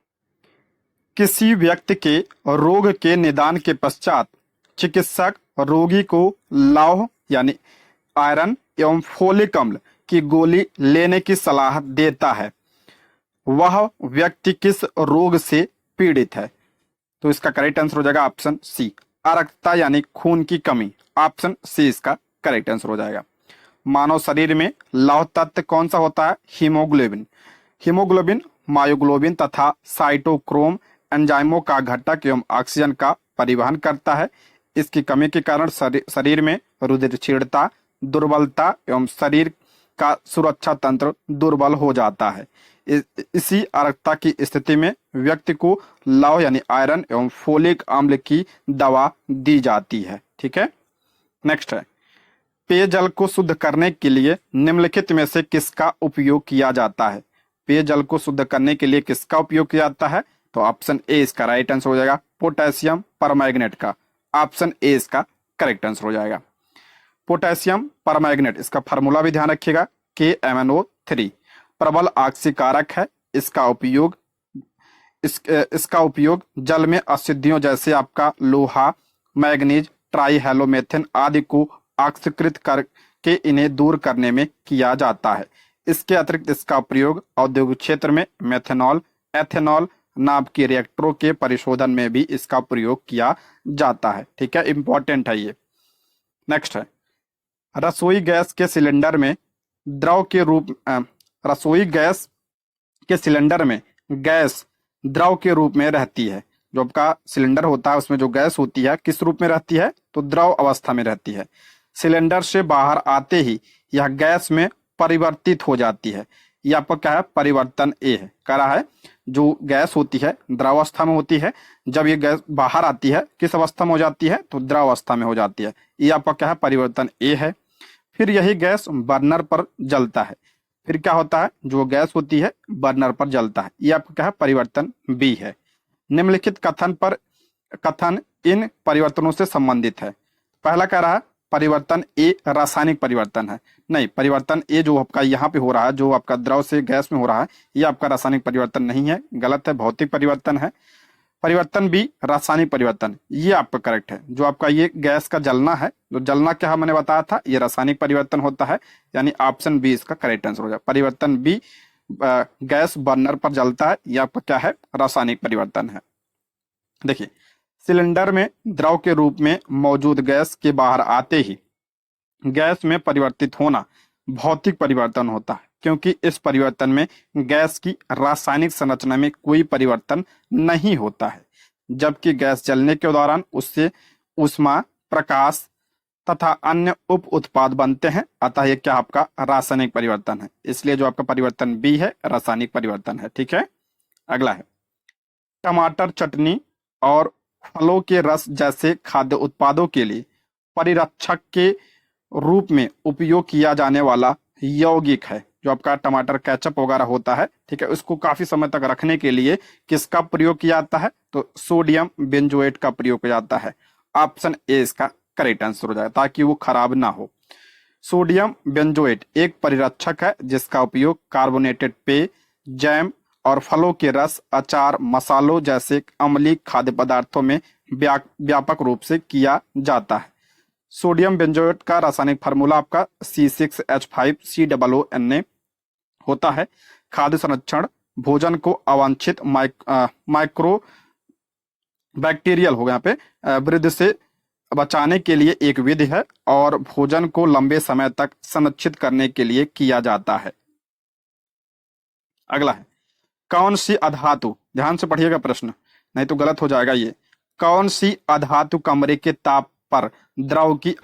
किसी व्यक्ति के रोग के निदान के पश्चात चिकित्सक रोगी को लौह यानी आयरन एवं फोलिक अम्ल की गोली लेने की सलाह देता है। वह व्यक्ति किस रोग से पीड़ित है? तो इसका करेक्ट आंसर हो जाएगा ऑप्शन सी, अरक्तता यानी खून की कमी। ऑप्शन सी इसका करेक्ट आंसर हो जाएगा। मानव शरीर में लौह तत्व कौन सा होता है? हीमोग्लोबिन। हीमोग्लोबिन मायोग्लोबिन तथा साइटोक्रोम एंजाइमों का घटक एवं ऑक्सीजन का परिवहन करता है। इसकी कमी के कारण शरीर में रुधिर क्षीणता, दुर्बलता एवं शरीर का सुरक्षा तंत्र दुर्बल हो जाता है। इसी अरक्तता की स्थिति में व्यक्ति को लौह यानी आयरन एवं फोलिक अम्ल की दवा दी जाती है। ठीक है, नेक्स्ट है, पेयजल को शुद्ध करने के लिए निम्नलिखित में से किसका उपयोग किया जाता है? पेयजल को शुद्ध करने के लिए किसका उपयोग किया जाता है? तो ऑप्शन ए इसका राइट आंसर हो जाएगा, पोटेशियम परमैंगनेट का। ऑप्शन ए इसका करेक्ट आंसर हो जाएगा। पोटेशियम परमैंगनेट, इसका फार्मूला भी ध्यान रखिएगा, KMnO3 प्रबल ऑक्सीकारक है। इसका उपयोग जल में अशुद्धियों जैसे आपका लोहा, मैग्नीज, ट्राईहेलोमेथेन आदि को ऑक्सीकृत करके इन्हें दूर करने में किया जाता है। इसके अतिरिक्त इसका प्रयोग औद्योगिक क्षेत्र में मेथनॉल, एथेनॉल नाम के रिएक्टरों के परिशोधन में भी इसका प्रयोग किया जाता है। ठीक है, इंपॉर्टेंट है ये। नेक्स्ट है, रसोई गैस के सिलेंडर में गैस द्रव के रूप में रहती है। जो आपका सिलेंडर होता है उसमें जो गैस होती है किस रूप में रहती है? तो द्रव अवस्था में रहती है। सिलेंडर से बाहर आते ही यह गैस में परिवर्तित हो जाती है। यह आपका क्या है? परिवर्तन ए है। कह रहा है जो गैस होती है द्रव अवस्था में होती है, जब ये गैस बाहर आती है किस अवस्था में हो जाती है? तो द्रव अवस्था में हो जाती है। ये आपका क्या है? परिवर्तन ए है। फिर यही गैस बर्नर पर जलता है। फिर क्या होता है? जो गैस होती है बर्नर पर जलता है। ये आपका क्या है? परिवर्तन बी है। निम्नलिखित कथन इन परिवर्तनों से संबंधित है। पहला कह रहा है परिवर्तन ए रासायनिक परिवर्तन है। नहीं, परिवर्तन ए जो आपका यहाँ पे हो रहा है, जो आपका द्रव से गैस में हो रहा है, ये आपका रासायनिक परिवर्तन नहीं है, गलत है, भौतिक परिवर्तन है। परिवर्तन बी रासायनिक परिवर्तन, ये आपका करेक्ट है। जो आपका ये गैस का जलना है, जो जलना क्या मैंने बताया था, ये रासायनिक परिवर्तन होता है। यानी ऑप्शन बी इसका करेक्ट आंसर हो जाए। परिवर्तन बी गैस बर्नर पर जलता है, ये आपका क्या है? रासायनिक परिवर्तन है। देखिए, सिलेंडर में द्रव के रूप में मौजूद गैस के बाहर आते ही गैस में परिवर्तित होना भौतिक परिवर्तन होता है, क्योंकि इस परिवर्तन में गैस की रासायनिक संरचना में कोई परिवर्तन नहीं होता है। जबकि गैस जलने के दौरान उससे ऊष्मा, प्रकाश तथा अन्य उप उत्पाद बनते हैं। अतः यह क्या आपका रासायनिक परिवर्तन है। इसलिए जो आपका परिवर्तन बी है रासायनिक परिवर्तन है। ठीक है, अगला है, टमाटर चटनी और फलों के रस जैसे खाद्य उत्पादों के लिए परिरक्षक के रूप में उपयोग किया जाने वाला यौगिक है। जो आपका टमाटर केचप वगैरह होता है, ठीक है, उसको काफी समय तक रखने के लिए किसका प्रयोग किया जाता है? तो सोडियम बेंजोएट का प्रयोग किया जाता है। ऑप्शन ए इसका करेक्ट आंसर हो जाएगा, ताकि वो खराब ना हो। सोडियम बेंजोएट एक परिरक्षक है जिसका उपयोग कार्बोनेटेड पेय, जैम और फलों के रस, अचार, मसालों जैसे अम्लीय खाद्य पदार्थों में व्यापक रूप से किया जाता है। सोडियम बेंजोएट का रासायनिक फार्मूला आपका C6H5COONA होता है। खाद्य संरक्षण, भोजन को अवांछित माइक्रो बैक्टीरियल हो यहाँ पे वृद्धि से बचाने के लिए एक विधि है और भोजन को लंबे समय तक संरक्षित करने के लिए किया जाता है। अगला है, कौन सी अधातु, ध्यान से पढ़िएगा प्रश्न नहीं तो गलत हो जाएगा ये। कौन सी अधातु कमरे के ताप पर द्रव की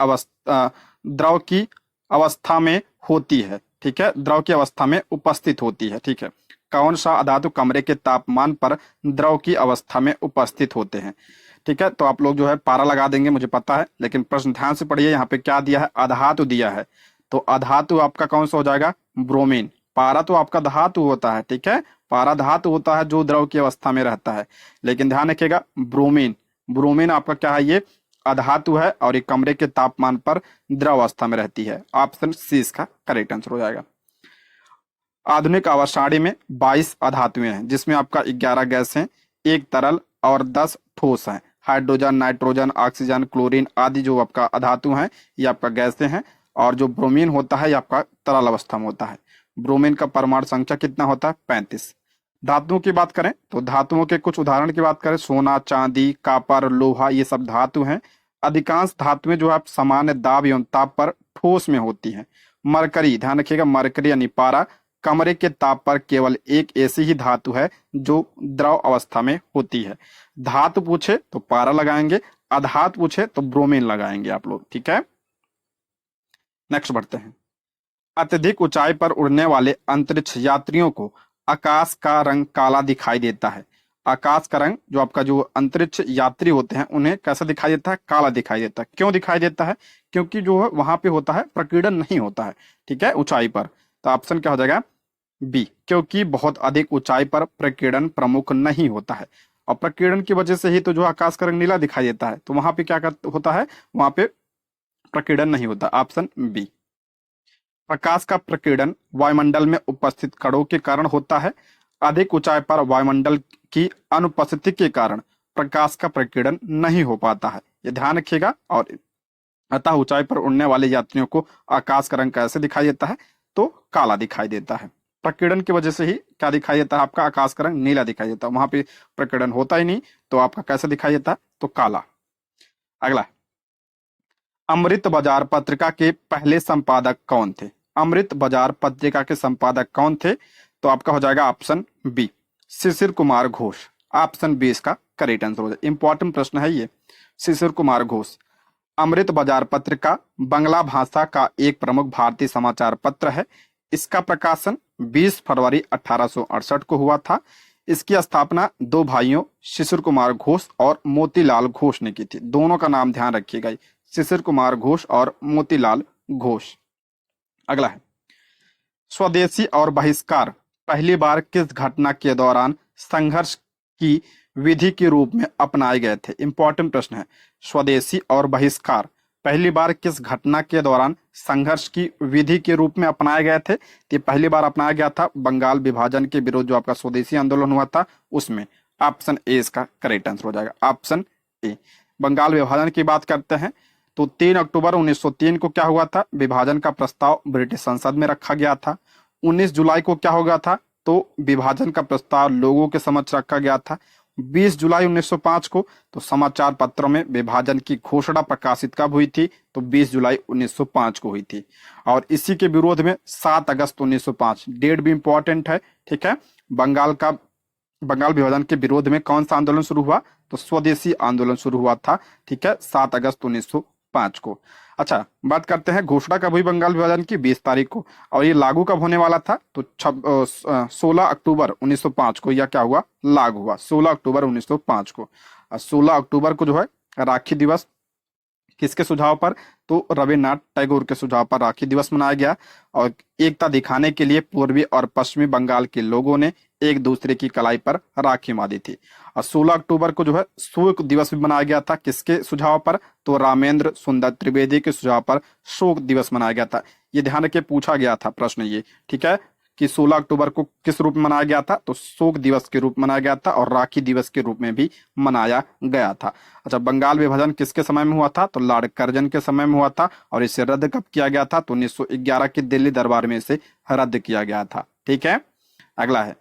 अवस्था में होती है? ठीक है, द्रव की अवस्था में उपस्थित होती है। ठीक है, कौन सा अधातु कमरे के तापमान पर द्रव की अवस्था में उपस्थित होते हैं? ठीक है, तो आप लोग जो है पारा लगा देंगे मुझे पता है, लेकिन प्रश्न ध्यान से पढ़िए। यहाँ पे क्या दिया है? अधातु दिया है, तो अधातु आपका कौन सा हो जाएगा? ब्रोमीन। पारा तो आपका धातु होता है, ठीक है, पारा धातु होता है जो द्रव की अवस्था में रहता है, लेकिन ध्यान रखिएगा ब्रोमीन, ब्रोमीन आपका क्या है? ये अधातु है और ये कमरे के तापमान पर द्रव अवस्था में रहती है। ऑप्शन सी इसका करेक्ट आंसर हो जाएगा। आधुनिक आवर्त में 22 अधातुएं हैं, जिसमें आपका 11 गैस हैं, 1 तरल और 10 ठोस हैं। हाइड्रोजन, नाइट्रोजन, ऑक्सीजन, क्लोरीन आदि जो आपका अधातु हैं ये आपका गैसें हैं, और जो ब्रोमीन होता है ये आपका तरल अवस्था में होता है। ब्रोमीन का परमाणु संख्या कितना होता है? 35। धातुओं की बात करें तो धातुओं के कुछ उदाहरण की बात करें, सोना, चांदी, कॉपर, लोहा, ये सब धातु हैं। अधिकांश धातुएं जो आप सामान्य दाब एवं ताप पर ठोस में होती हैं। मरकरी, ध्यान रखिएगा, मरकरी यानी पारा कमरे के ताप पर केवल एक ऐसी ही धातु है जो द्रव अवस्था में होती है। धातु पूछे तो पारा लगाएंगे, अधातु पूछे तो ब्रोमीन लगाएंगे आप लोग। ठीक है, नेक्स्ट बढ़ते हैं। अत्यधिक ऊंचाई पर उड़ने वाले अंतरिक्ष यात्रियों को आकाश का रंग काला दिखाई देता है। आकाश का रंग, जो आपका जो अंतरिक्ष यात्री होते हैं उन्हें कैसा दिखाई देता है? काला दिखाई देता है। क्यों दिखाई देता है? क्योंकि जो है वहां पे होता है प्रकीर्णन नहीं होता है। ठीक है, ऊंचाई पर, तो ऑप्शन क्या हो जाएगा? बी, क्योंकि बहुत अधिक ऊंचाई पर प्रकीर्णन प्रमुख नहीं होता है, और प्रकीर्णन की वजह से ही तो जो आकाश का रंग नीला दिखाई देता है, तो वहां पे क्या होता है? वहां पे प्रकीर्णन नहीं होता। Option B. प्रकाश का प्रकीर्णन वायुमंडल में उपस्थित कणों के कारण होता है। अधिक ऊंचाई पर वायुमंडल की अनुपस्थिति के कारण प्रकाश का प्रकीर्णन नहीं हो पाता है, ये ध्यान रखिएगा। और अतः ऊंचाई पर उड़ने वाले यात्रियों को आकाश का रंग कैसे दिखाई देता है? तो काला दिखाई देता है। प्रकीर्णन की वजह से ही क्या दिखाई देता है? आपका आकाश का रंग नीला दिखाई देता है, वहां पे प्रकीर्णन होता ही नहीं, तो आपका कैसे दिखाई देता है? तो काला। अगला, अमृत बाजार पत्रिका के पहले संपादक कौन थे? अमृत बाजार पत्रिका के संपादक कौन थे? तो आपका हो जाएगा option B, Shishir Kumar Ghosh. Option B इसका करेक्ट आंसर हो जाएगा। इंपॉर्टेंट प्रश्न है ये, शिशिर कुमार घोष। अमृत बाजार पत्रिका बांग्ला भाषा का एक प्रमुख भारतीय समाचार पत्र है। इसका प्रकाशन 20 फरवरी 1868 को हुआ था। इसकी स्थापना 2 भाइयों शिशिर कुमार घोष और मोतीलाल घोष ने की थी। दोनों का नाम ध्यान रखिएगा, शिशिर कुमार घोष और मोतीलाल घोष। अगला है, स्वदेशी और बहिष्कार पहली बार किस घटना के दौरान संघर्ष की विधि के रूप में अपनाए गए थे? इंपॉर्टेंट प्रश्न है। स्वदेशी और बहिष्कार पहली बार किस घटना के दौरान संघर्ष की विधि के रूप में अपनाए गए थे? ये पहली बार अपनाया गया था बंगाल विभाजन के विरुद्ध जो आपका स्वदेशी आंदोलन हुआ था उसमें। ऑप्शन ए इसका करेक्ट आंसर हो जाएगा, ऑप्शन ए। बंगाल विभाजन की बात करते हैं तो 3 अक्टूबर 1903 को क्या हुआ था? विभाजन का प्रस्ताव ब्रिटिश संसद में रखा गया था। 19 जुलाई को क्या हो गया था? तो विभाजन का प्रस्ताव लोगों के समक्ष रखा गया था। 20 जुलाई 1905 को तो समाचार पत्रों में विभाजन की घोषणा प्रकाशित कब हुई थी? तो 20 जुलाई 1905 को हुई थी। और इसी के विरोध में 7 अगस्त 1905, डेट भी इंपॉर्टेंट है। ठीक है, बंगाल विभाजन के विरोध में कौन सा आंदोलन शुरू हुआ? तो स्वदेशी आंदोलन शुरू हुआ था। ठीक है, 7 अगस्त 1905 को। अच्छा, बात करते हैं घोषणा कब हुई बंगाल विभाजन की? 20 तारीख को। और ये लागू कब होने वाला था? तो 16 अक्टूबर 1905 को यह क्या हुआ? लागू हुआ 16 अक्टूबर 1905 को। 16 अक्टूबर को जो है राखी दिवस किसके सुझाव पर? तो रविन्द्रनाथ टैगोर के सुझाव पर राखी दिवस मनाया गया। और एकता दिखाने के लिए पूर्वी और पश्चिमी बंगाल के लोगों ने एक दूसरे की कलाई पर राखी बांधी थी। और 16 अक्टूबर को जो है शोक दिवस भी मनाया गया था। किसके सुझाव पर? तो रामेंद्र सुंदर त्रिवेदी के सुझाव पर शोक दिवस मनाया गया था। ये ध्यान रखिए, पूछा गया था प्रश्न ये। ठीक है, कि 16 अक्टूबर को किस रूप में मनाया गया था? तो शोक दिवस के रूप में मनाया गया था और राखी दिवस के रूप में भी मनाया गया था। अच्छा, बंगाल विभाजन किसके समय में हुआ था? तो लॉर्ड कर्जन के समय में हुआ था। और इसे रद्द कब किया गया था? तो 1911 की दिल्ली दरबार में इसे रद्द किया गया था। ठीक है, अगला है,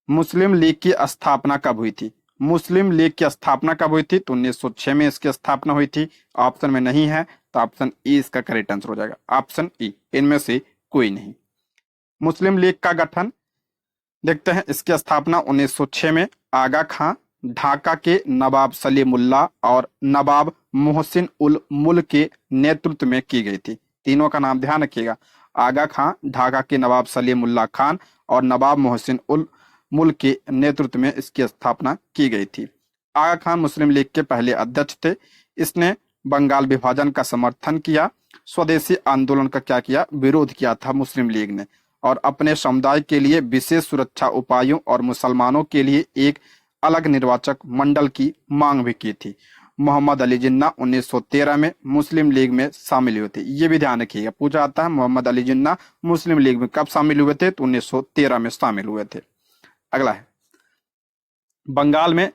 मुस्लिम लीग की स्थापना कब हुई थी? मुस्लिम लीग की स्थापना कब हुई थी? तो 1906 में इसकी स्थापना हुई थी। ऑप्शन में नहीं है तो ऑप्शन ई इसका करेक्ट आंसर हो जाएगा। ऑप्शन ई, इनमें से कोई नहीं। मुस्लिम लीग का गठन देखते हैं। इसकी स्थापना 1906 में आगा खां, ढाका के नवाब सलीमुल्लाह और नवाब मोहसिन उल मुल्क के नेतृत्व में की गई थी। तीनों का नाम ध्यान रखिएगा। आगा खां, ढाका के नवाब सलीमुल्लाह खान और नवाब मोहसिन उल मुल्क के नेतृत्व में इसकी स्थापना की गई थी। आगा खान मुस्लिम लीग के पहले अध्यक्ष थे। इसने बंगाल विभाजन का समर्थन किया। स्वदेशी आंदोलन का क्या किया? विरोध किया था मुस्लिम लीग ने, और अपने समुदाय के लिए विशेष सुरक्षा उपायों और मुसलमानों के लिए एक अलग निर्वाचक मंडल की मांग भी की थी। मोहम्मद अली जिन्ना 1913 में मुस्लिम लीग में शामिल हुए थे। ये भी ध्यान रखिएगा, पूछा जाता है मोहम्मद अली जिन्ना मुस्लिम लीग में कब शामिल हुए थे? तो 1913 में शामिल हुए थे। अगला है, बंगाल में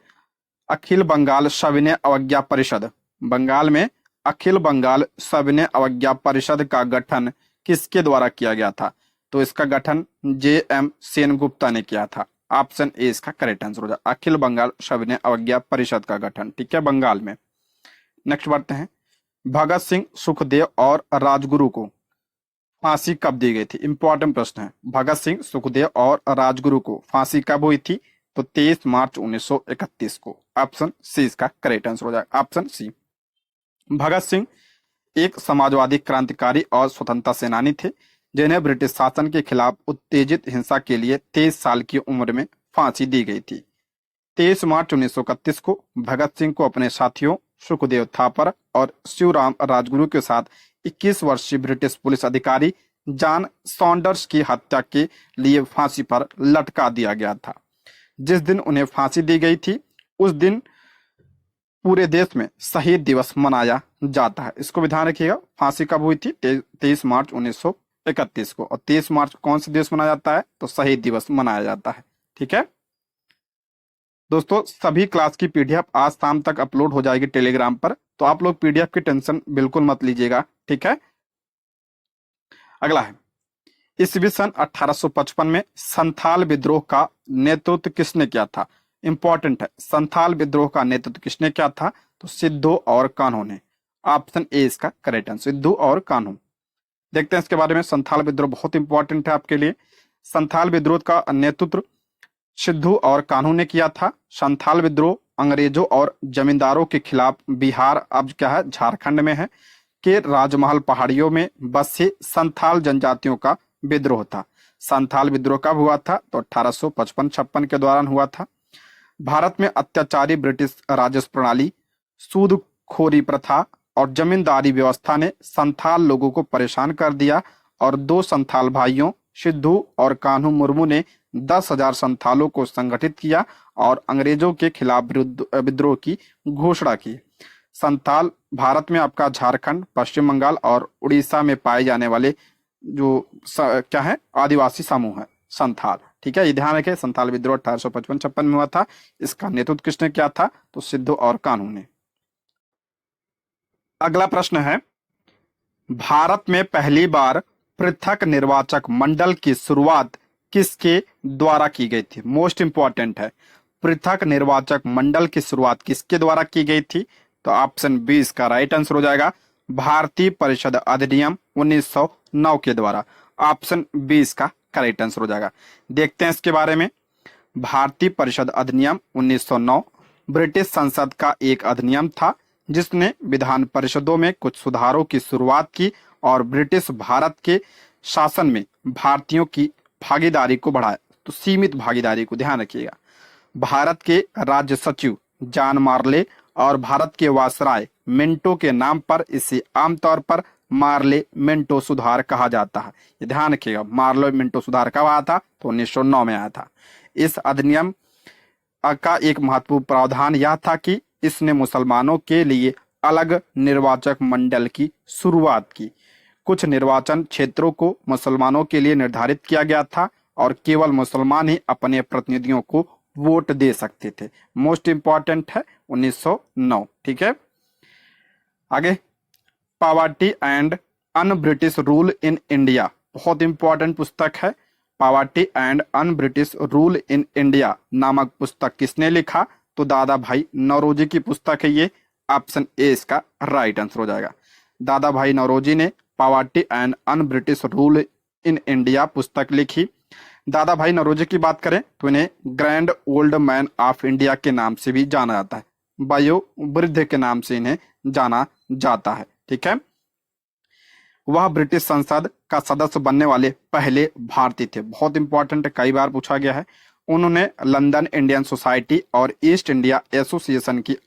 अखिल बंगाल सविनय अवज्ञा परिषद। बंगाल में अखिल बंगाल सविनय अवज्ञा परिषद का गठन किसके द्वारा किया गया था? तो इसका गठन जे.एम. सेनगुप्ता ने किया था। ऑप्शन ए इसका करेक्ट आंसर हो जाए। अखिल बंगाल सविनय अवज्ञा परिषद का गठन, ठीक है, बंगाल में। नेक्स्ट बढ़ते हैं। भगत सिंह, सुखदेव और राजगुरु को फांसी कब दी गई थी? इंपॉर्टेंट प्रश्न है। भगत सिंह, सुखदेव और राजगुरु को फांसी कब हुई थी? तो 23 मार्च 1931 को। ऑप्शन सी इसका करेक्ट आंसर हो जाएगा। ऑप्शन सी। भगत सिंह एक समाजवादी क्रांतिकारी और स्वतंत्रता सेनानी थे, जिन्हें ब्रिटिश शासन के खिलाफ उत्तेजित हिंसा के लिए 23 साल की उम्र में फांसी दी गई थी। 23 मार्च 1931 को भगत सिंह को अपने साथियों सुखदेव थापर और शिवराम राजगुरु के साथ 21 वर्षीय ब्रिटिश पुलिस अधिकारी जॉन सॉन्डर्स की हत्या के लिए फांसी पर लटका दिया गया था। जिस दिन उन्हें फांसी दी गई थी उस दिन पूरे देश में शहीद दिवस मनाया जाता है। इसको भी ध्यान रखिएगा। फांसी कब हुई थी? 23 मार्च 1931 को। और 23 मार्च कौन से दिवस मनाया जाता है? तो शहीद दिवस मनाया जाता है, ठीक है दोस्तों। सभी क्लास की पीडीएफ आज शाम तक अपलोड हो जाएगी टेलीग्राम पर, तो आप लोग पीडीएफ की टेंशन बिल्कुल मत लीजिएगा, ठीक है। अगला है, ईस्वी सन 1855 में संथाल विद्रोह का नेतृत्व किसने किया था? इंपॉर्टेंट है, संथाल विद्रोह का नेतृत्व किसने किया था? तो सिद्धू और कान्हू ने। ऑप्शन ए इसका करेक्ट आंसर, सिद्धू और कान्हू। देखते हैं इसके बारे में। संथाल विद्रोह बहुत इंपॉर्टेंट है आपके लिए। संथाल विद्रोह का नेतृत्व सिद्धू और कान्हू ने किया था। संथाल विद्रोह अंग्रेजों और जमींदारों के खिलाफ बिहार, अब क्या है झारखंड में है, के राजमहल पहाड़ियों में बसे संथाल जनजातियों का विद्रोह था। संथाल विद्रोह कब हुआ था? तो 1855-56 के दौरान हुआ था। भारत में अत्याचारी ब्रिटिश राजस्व प्रणाली, सूदखोरी प्रथा और जमींदारी व्यवस्था ने संथाल लोगों को परेशान कर दिया, और दो संथाल भाइयों सिद्धू और कान्हू मुर्मू ने 10,000 संथालों को संगठित किया और अंग्रेजों के खिलाफ विद्रोह की घोषणा की। संथाल भारत में आपका झारखंड, पश्चिम बंगाल और उड़ीसा में पाए जाने वाले जो क्या है आदिवासी समूह है संथाल, ठीक है। ये ध्यान रखें, संथाल विद्रोह 1855-56 में हुआ था। इसका नेतृत्व किसने किया था? तो सिद्धू और कान्हू ने। अगला प्रश्न है, भारत में पहली बार पृथक निर्वाचक मंडल की शुरुआत किसके द्वारा की गई थी? मोस्ट इंपॉर्टेंट है, पृथक निर्वाचक मंडल की शुरुआत किसके द्वारा की गई थी? तो ऑप्शन बी इसका राइट आंसर हो जाएगा, भारतीय परिषद अधिनियम 1909 के द्वारा। ऑप्शन बी इसका करेक्ट आंसर हो जाएगा। देखते हैं इसके बारे में। भारतीय परिषद अधिनियम 1909 ब्रिटिश संसद का एक अधिनियम था, जिसने विधान परिषदों में कुछ सुधारों की शुरुआत की और ब्रिटिश भारत के शासन में भारतीयों की भागीदारी को बढ़ाया। तो सीमित भागीदारी को ध्यान रखिएगा। भारत के राज्य सचिव जॉन मार्ले और भारत के वायसराय मिंटो के नाम पर इसे आमतौर पर मार्ले मिंटो सुधार कहा जाता है। ये ध्यान रखिएगा, मार्ले मिंटो सुधार कब आया था? तो 1909 में आया था। इस अधिनियम का एक महत्वपूर्ण प्रावधान यह था कि इसने मुसलमानों के लिए अलग निर्वाचक मंडल की शुरुआत की। कुछ निर्वाचन क्षेत्रों को मुसलमानों के लिए निर्धारित किया गया था और केवल मुसलमान ही अपने प्रतिनिधियों को वोट दे सकते थे। मोस्ट इंपॉर्टेंट है 1909, ठीक है। आगे, poverty and un British rule in India, बहुत इंपॉर्टेंट पुस्तक है। Poverty and un British rule in India नामक पुस्तक किसने लिखा? तो दादा भाई नौरोजी की पुस्तक है ये। ऑप्शन ए इसका राइट आंसर हो जाएगा। दादा भाई नौरोजी ने poverty and un British rule in India पुस्तक लिखी। दादा भाई नौरोजी की बात करें तो इन्हें grand old man of India के नाम से भी जाना जाता है, वयो वृद्ध के नाम से इन्हें जाना जाता है। ठीक है, वह ब्रिटिश संसद का सदस्य बनने वाले पहले भारतीय थे। बहुत इंपॉर्टेंट, कई बार पूछा गया है। उन्होंने लंदन इंडियन सोसाइटी और ईस्ट इंडिया एसोसिएशन की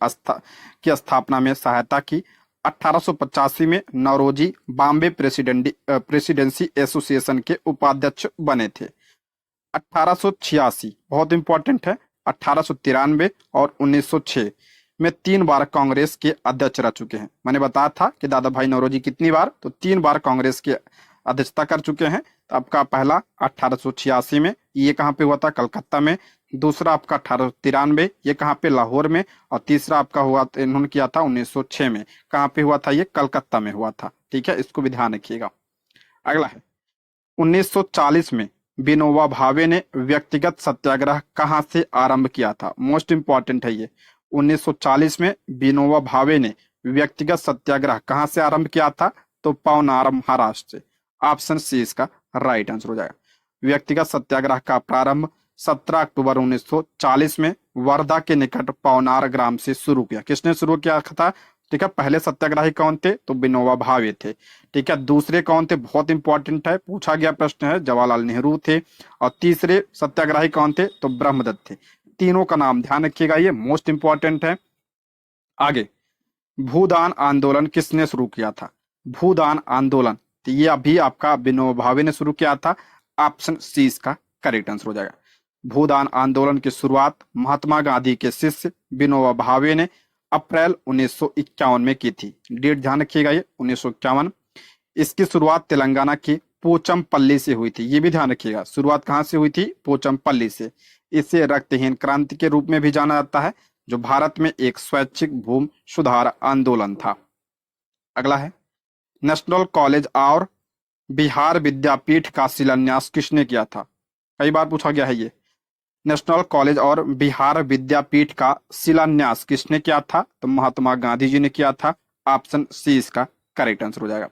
स्थापना में सहायता की। 1885 में नौरोजी बॉम्बे प्रेसिडेंसी एसोसिएशन के उपाध्यक्ष बने थे। 1886 बहुत इंपॉर्टेंट है, 1893 और 1906 में 3 बार कांग्रेस के अध्यक्ष रह चुके हैं। मैंने बताया था कि दादा भाई नौरोजी कितनी बार, तो 3 बार कांग्रेस के अध्यक्षता कर चुके हैं। तो आपका पहला 1886 में, ये कहाँ पे हुआ था, कलकत्ता में। दूसरा आपका 1893, ये कहाँ पे, लाहौर में। और तीसरा आपका हुआ, इन्होंने किया था 1906 में। कहाँ पे हुआ था ये, कलकत्ता में हुआ था। ठीक है, इसको भी ध्यान रखिएगा। अगला है 1940 में विनोबा भावे ने व्यक्तिगत सत्याग्रह कहाँ से आरंभ किया था। मोस्ट इंपॉर्टेंट है ये। 1940 में विनोबा भावे ने व्यक्तिगत सत्याग्रह कहाँ से आरंभ किया था, तो पवनार महाराष्ट्र से। ऑप्शन सी इसका राइट आंसर हो जाएगा। व्यक्तिगत सत्याग्रह का प्रारंभ 17 अक्टूबर 1940 में वर्धा के निकट पवनार ग्राम से शुरू किया। किसने शुरू किया था? ठीक है, पहले सत्याग्रही कौन थे, तो विनोबा भावे थे। ठीक है, दूसरे कौन थे, बहुत इंपॉर्टेंट है, पूछा गया प्रश्न है, जवाहरलाल नेहरू थे। और तीसरे सत्याग्रही कौन थे, तो ब्रह्मदत्त थे। तीनों का नाम ध्यान रखिएगा, ये मोस्ट इंपॉर्टेंट है। आगे, भूदान आंदोलन किसने शुरू किया था? भूदान आंदोलन, तो ये अभी आपका विनोबा भावे ने शुरू किया था। ऑप्शन सी इसका करेक्ट आंसर हो जाएगा। भूदान आंदोलन की शुरुआत महात्मा गांधी के शिष्य विनोबा भावे ने अप्रैल 1951 में की थी। डेट ध्यान रखिएगा, ये 1951। इसकी शुरुआत तेलंगाना के पोचमपल्ली से हुई थी। ये भी ध्यान रखिएगा, शुरुआत कहाँ से हुई थी, पोचमपल्ली से। इसे रक्तहीन क्रांति के रूप में भी जाना जाता है, जो भारत में एक स्वैच्छिक भूमि सुधार आंदोलन था। अगला है नेशनल कॉलेज और बिहार विद्यापीठ का शिलान्यास किसने किया था? कई बार पूछा गया है ये। नेशनल कॉलेज और बिहार विद्यापीठ का शिलान्यास किसने किया था? तो महात्मा गांधी जी ने किया था। ऑप्शन सी इसका करेक्ट आंसर हो जाएगा।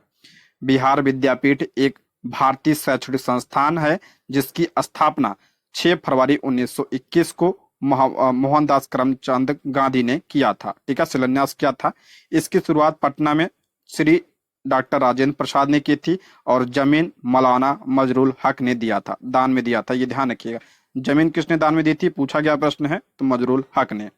बिहार विद्यापीठ एक भारतीय शैक्षणिक संस्थान है जिसकी स्थापना 6 फरवरी 1921 को मोहनदास करमचंद गांधी ने किया था। ठीक है, शिलान्यास किया था। इसकी शुरुआत पटना में श्री डॉक्टर राजेंद्र प्रसाद ने की थी और जमीन मौलाना मजरूल हक ने दिया था, दान में दिया था। ये ध्यान रखिएगा, जमीन किसने दान में दी थी, पूछा गया प्रश्न है, तो मजरूल हक ने।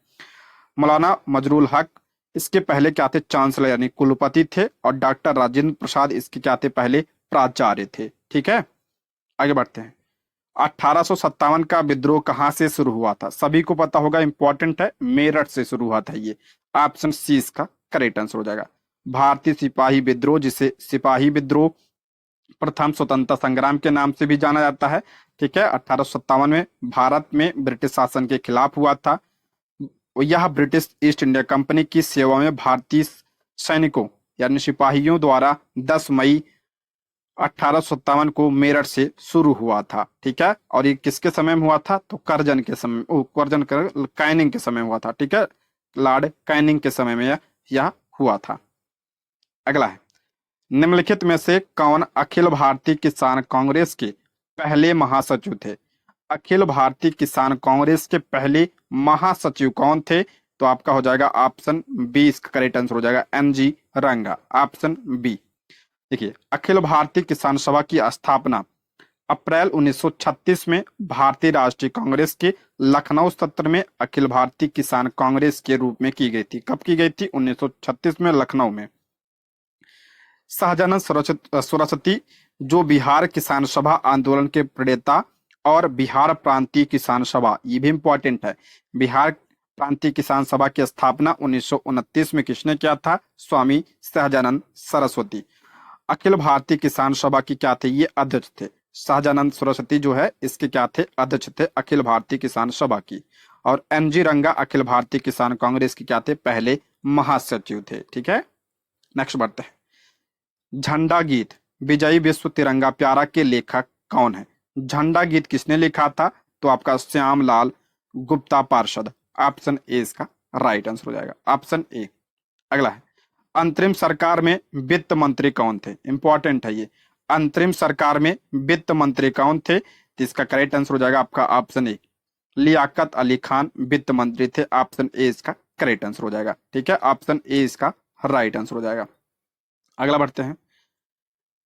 मौलाना मजरूल हक इसके पहले क्या थे, चांसलर यानी कुलपति थे। और डॉक्टर राजेंद्र प्रसाद इसके क्या थे, पहले प्राचार्य थे। ठीक है, आगे बढ़ते हैं। 1857 का विद्रोह कहां से शुरू हुआ था? सभी को पता होगा, इंपॉर्टेंट है, मेरठ से शुरू हुआ था ये। ऑप्शन सी इसका करेक्ट आंसर हो जाएगा। भारतीय सिपाही विद्रोह, जिसे सिपाही विद्रोह प्रथम स्वतंत्रता संग्राम के नाम से भी जाना जाता है। ठीक है, 1857 में भारत में ब्रिटिश शासन के खिलाफ हुआ था। यह ब्रिटिश ईस्ट इंडिया कंपनी की सेवा में भारतीय सैनिकों यानी सिपाहियों द्वारा 10 मई 1857 को मेरठ से शुरू हुआ था। ठीक है, और ये किसके समय में हुआ था, तो करजन के समय, कैनिंग के समय हुआ था। ठीक है, लॉर्ड कैनिंग के समय में यह हुआ था। अगला है निम्नलिखित में से कौन अखिल भारतीय किसान कांग्रेस के पहले महासचिव थे? अखिल भारतीय किसान कांग्रेस के पहले महासचिव कौन थे? तो आपका हो जाएगा ऑप्शन बी इसका करेक्ट आंसर हो जाएगा, एम.जी. रंगा। Option B. देखिए, अखिल भारतीय किसान सभा की स्थापना अप्रैल 1936 में भारतीय राष्ट्रीय कांग्रेस के लखनऊ सत्र में अखिल भारतीय किसान कांग्रेस के रूप में की गई थी। कब की गई थी? 1936 में, लखनऊ में। सहजानंद सरस्वती जो बिहार किसान सभा आंदोलन के प्रणेता और बिहार प्रांतीय किसान सभा, ये भी इंपॉर्टेंट है, बिहार प्रांतीय किसान सभा की स्थापना 1929 में किसने किया था? स्वामी सहजानंद सरस्वती। अखिल भारतीय किसान सभा की क्या थे? ये अध्यक्ष थे। सहजानंद सरस्वती जो है इसके क्या थे? अध्यक्ष थे अखिल भारतीय किसान सभा की। और एम.जी. रंगा अखिल भारतीय किसान कांग्रेस के क्या थे? पहले महासचिव थे। ठीक है, नेक्स्ट बढ़ते हैं। झंडा गीत विजयी विश्व तिरंगा प्यारा के लेखक कौन है? झंडा गीत किसने लिखा था? तो आपका श्याम लाल गुप्ता पार्षद। ऑप्शन ए इसका राइट आंसर हो जाएगा, ऑप्शन ए। अगला है, अंतरिम सरकार में वित्त मंत्री कौन थे? इंपॉर्टेंट है ये, अंतरिम सरकार में वित्त मंत्री कौन थे? तो इसका करेक्ट आंसर हो जाएगा आपका ऑप्शन ए, लियाकत अली खान वित्त मंत्री थे, ऑप्शन ए इसका करेक्ट आंसर हो जाएगा। ठीक है, ऑप्शन ए इसका राइट आंसर हो जाएगा। अगला बढ़ते हैं,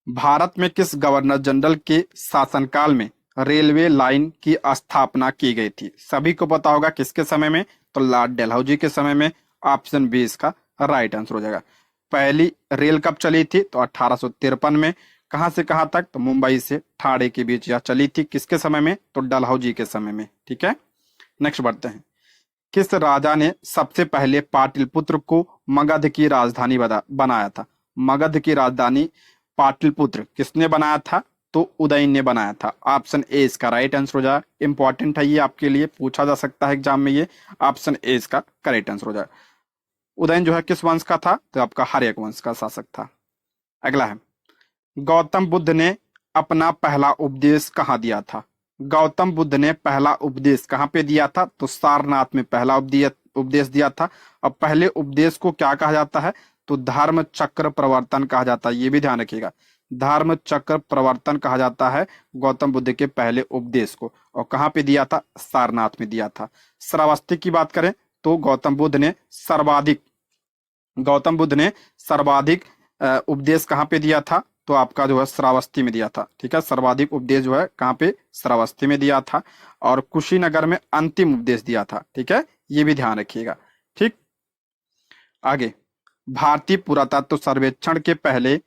भारत में किस गवर्नर जनरल के शासनकाल में रेलवे लाइन की स्थापना की गई थी? सभी को पता होगा किसके समय में, तो लॉर्ड डलहौजी के समय में, ऑप्शन बी इसका राइट आंसर हो जाएगा। पहली रेल कब चली थी? तो 1853 में। कहां से कहां तक? तो मुंबई से ठाणे के बीच यह चली थी, किसके समय में? तो डलहौजी के समय में। ठीक है, नेक्स्ट बढ़ते हैं, किस राजा ने सबसे पहले पाटलिपुत्र को मगध की राजधानी बनाया था? मगध की राजधानी पाटलिपुत्र किसने बनाया था? तो उदयन ने बनाया था, ऑप्शन ए इसका राइट आंसर हो जाए। इंपॉर्टेंट है ये, आपके लिए पूछा जा सकता है एग्जाम में, ये ऑप्शन ए इसका करेक्ट आंसर हो जाए। उदयन जो है किस वंश का था? तो आपका हर्यक वंश का शासक था। अगला है, गौतम बुद्ध ने अपना पहला उपदेश कहाँ दिया था? गौतम बुद्ध ने पहला उपदेश कहाँ पे दिया था? तो सारनाथ में पहला उपदेश दिया था। अब पहले उपदेश को क्या कहा जाता है? तो धर्म चक्र प्रवर्तन कहा जाता है, ये भी ध्यान रखिएगा, धर्म चक्र प्रवर्तन कहा जाता है गौतम बुद्ध के पहले उपदेश को। और कहाँ पे दिया था? सारनाथ में दिया था। श्रावस्ती की बात करें तो गौतम बुद्ध ने सर्वाधिक उपदेश कहाँ पे दिया था? तो आपका जो है श्रावस्ती में दिया था। ठीक है, सर्वाधिक उपदेश जो है कहाँ पे? श्रावस्ती में दिया था। और कुशीनगर में अंतिम उपदेश दिया था। ठीक है, ये भी ध्यान रखिएगा। ठीक, आगे, भारतीय पुरातत्व सर्वेक्षण के पहले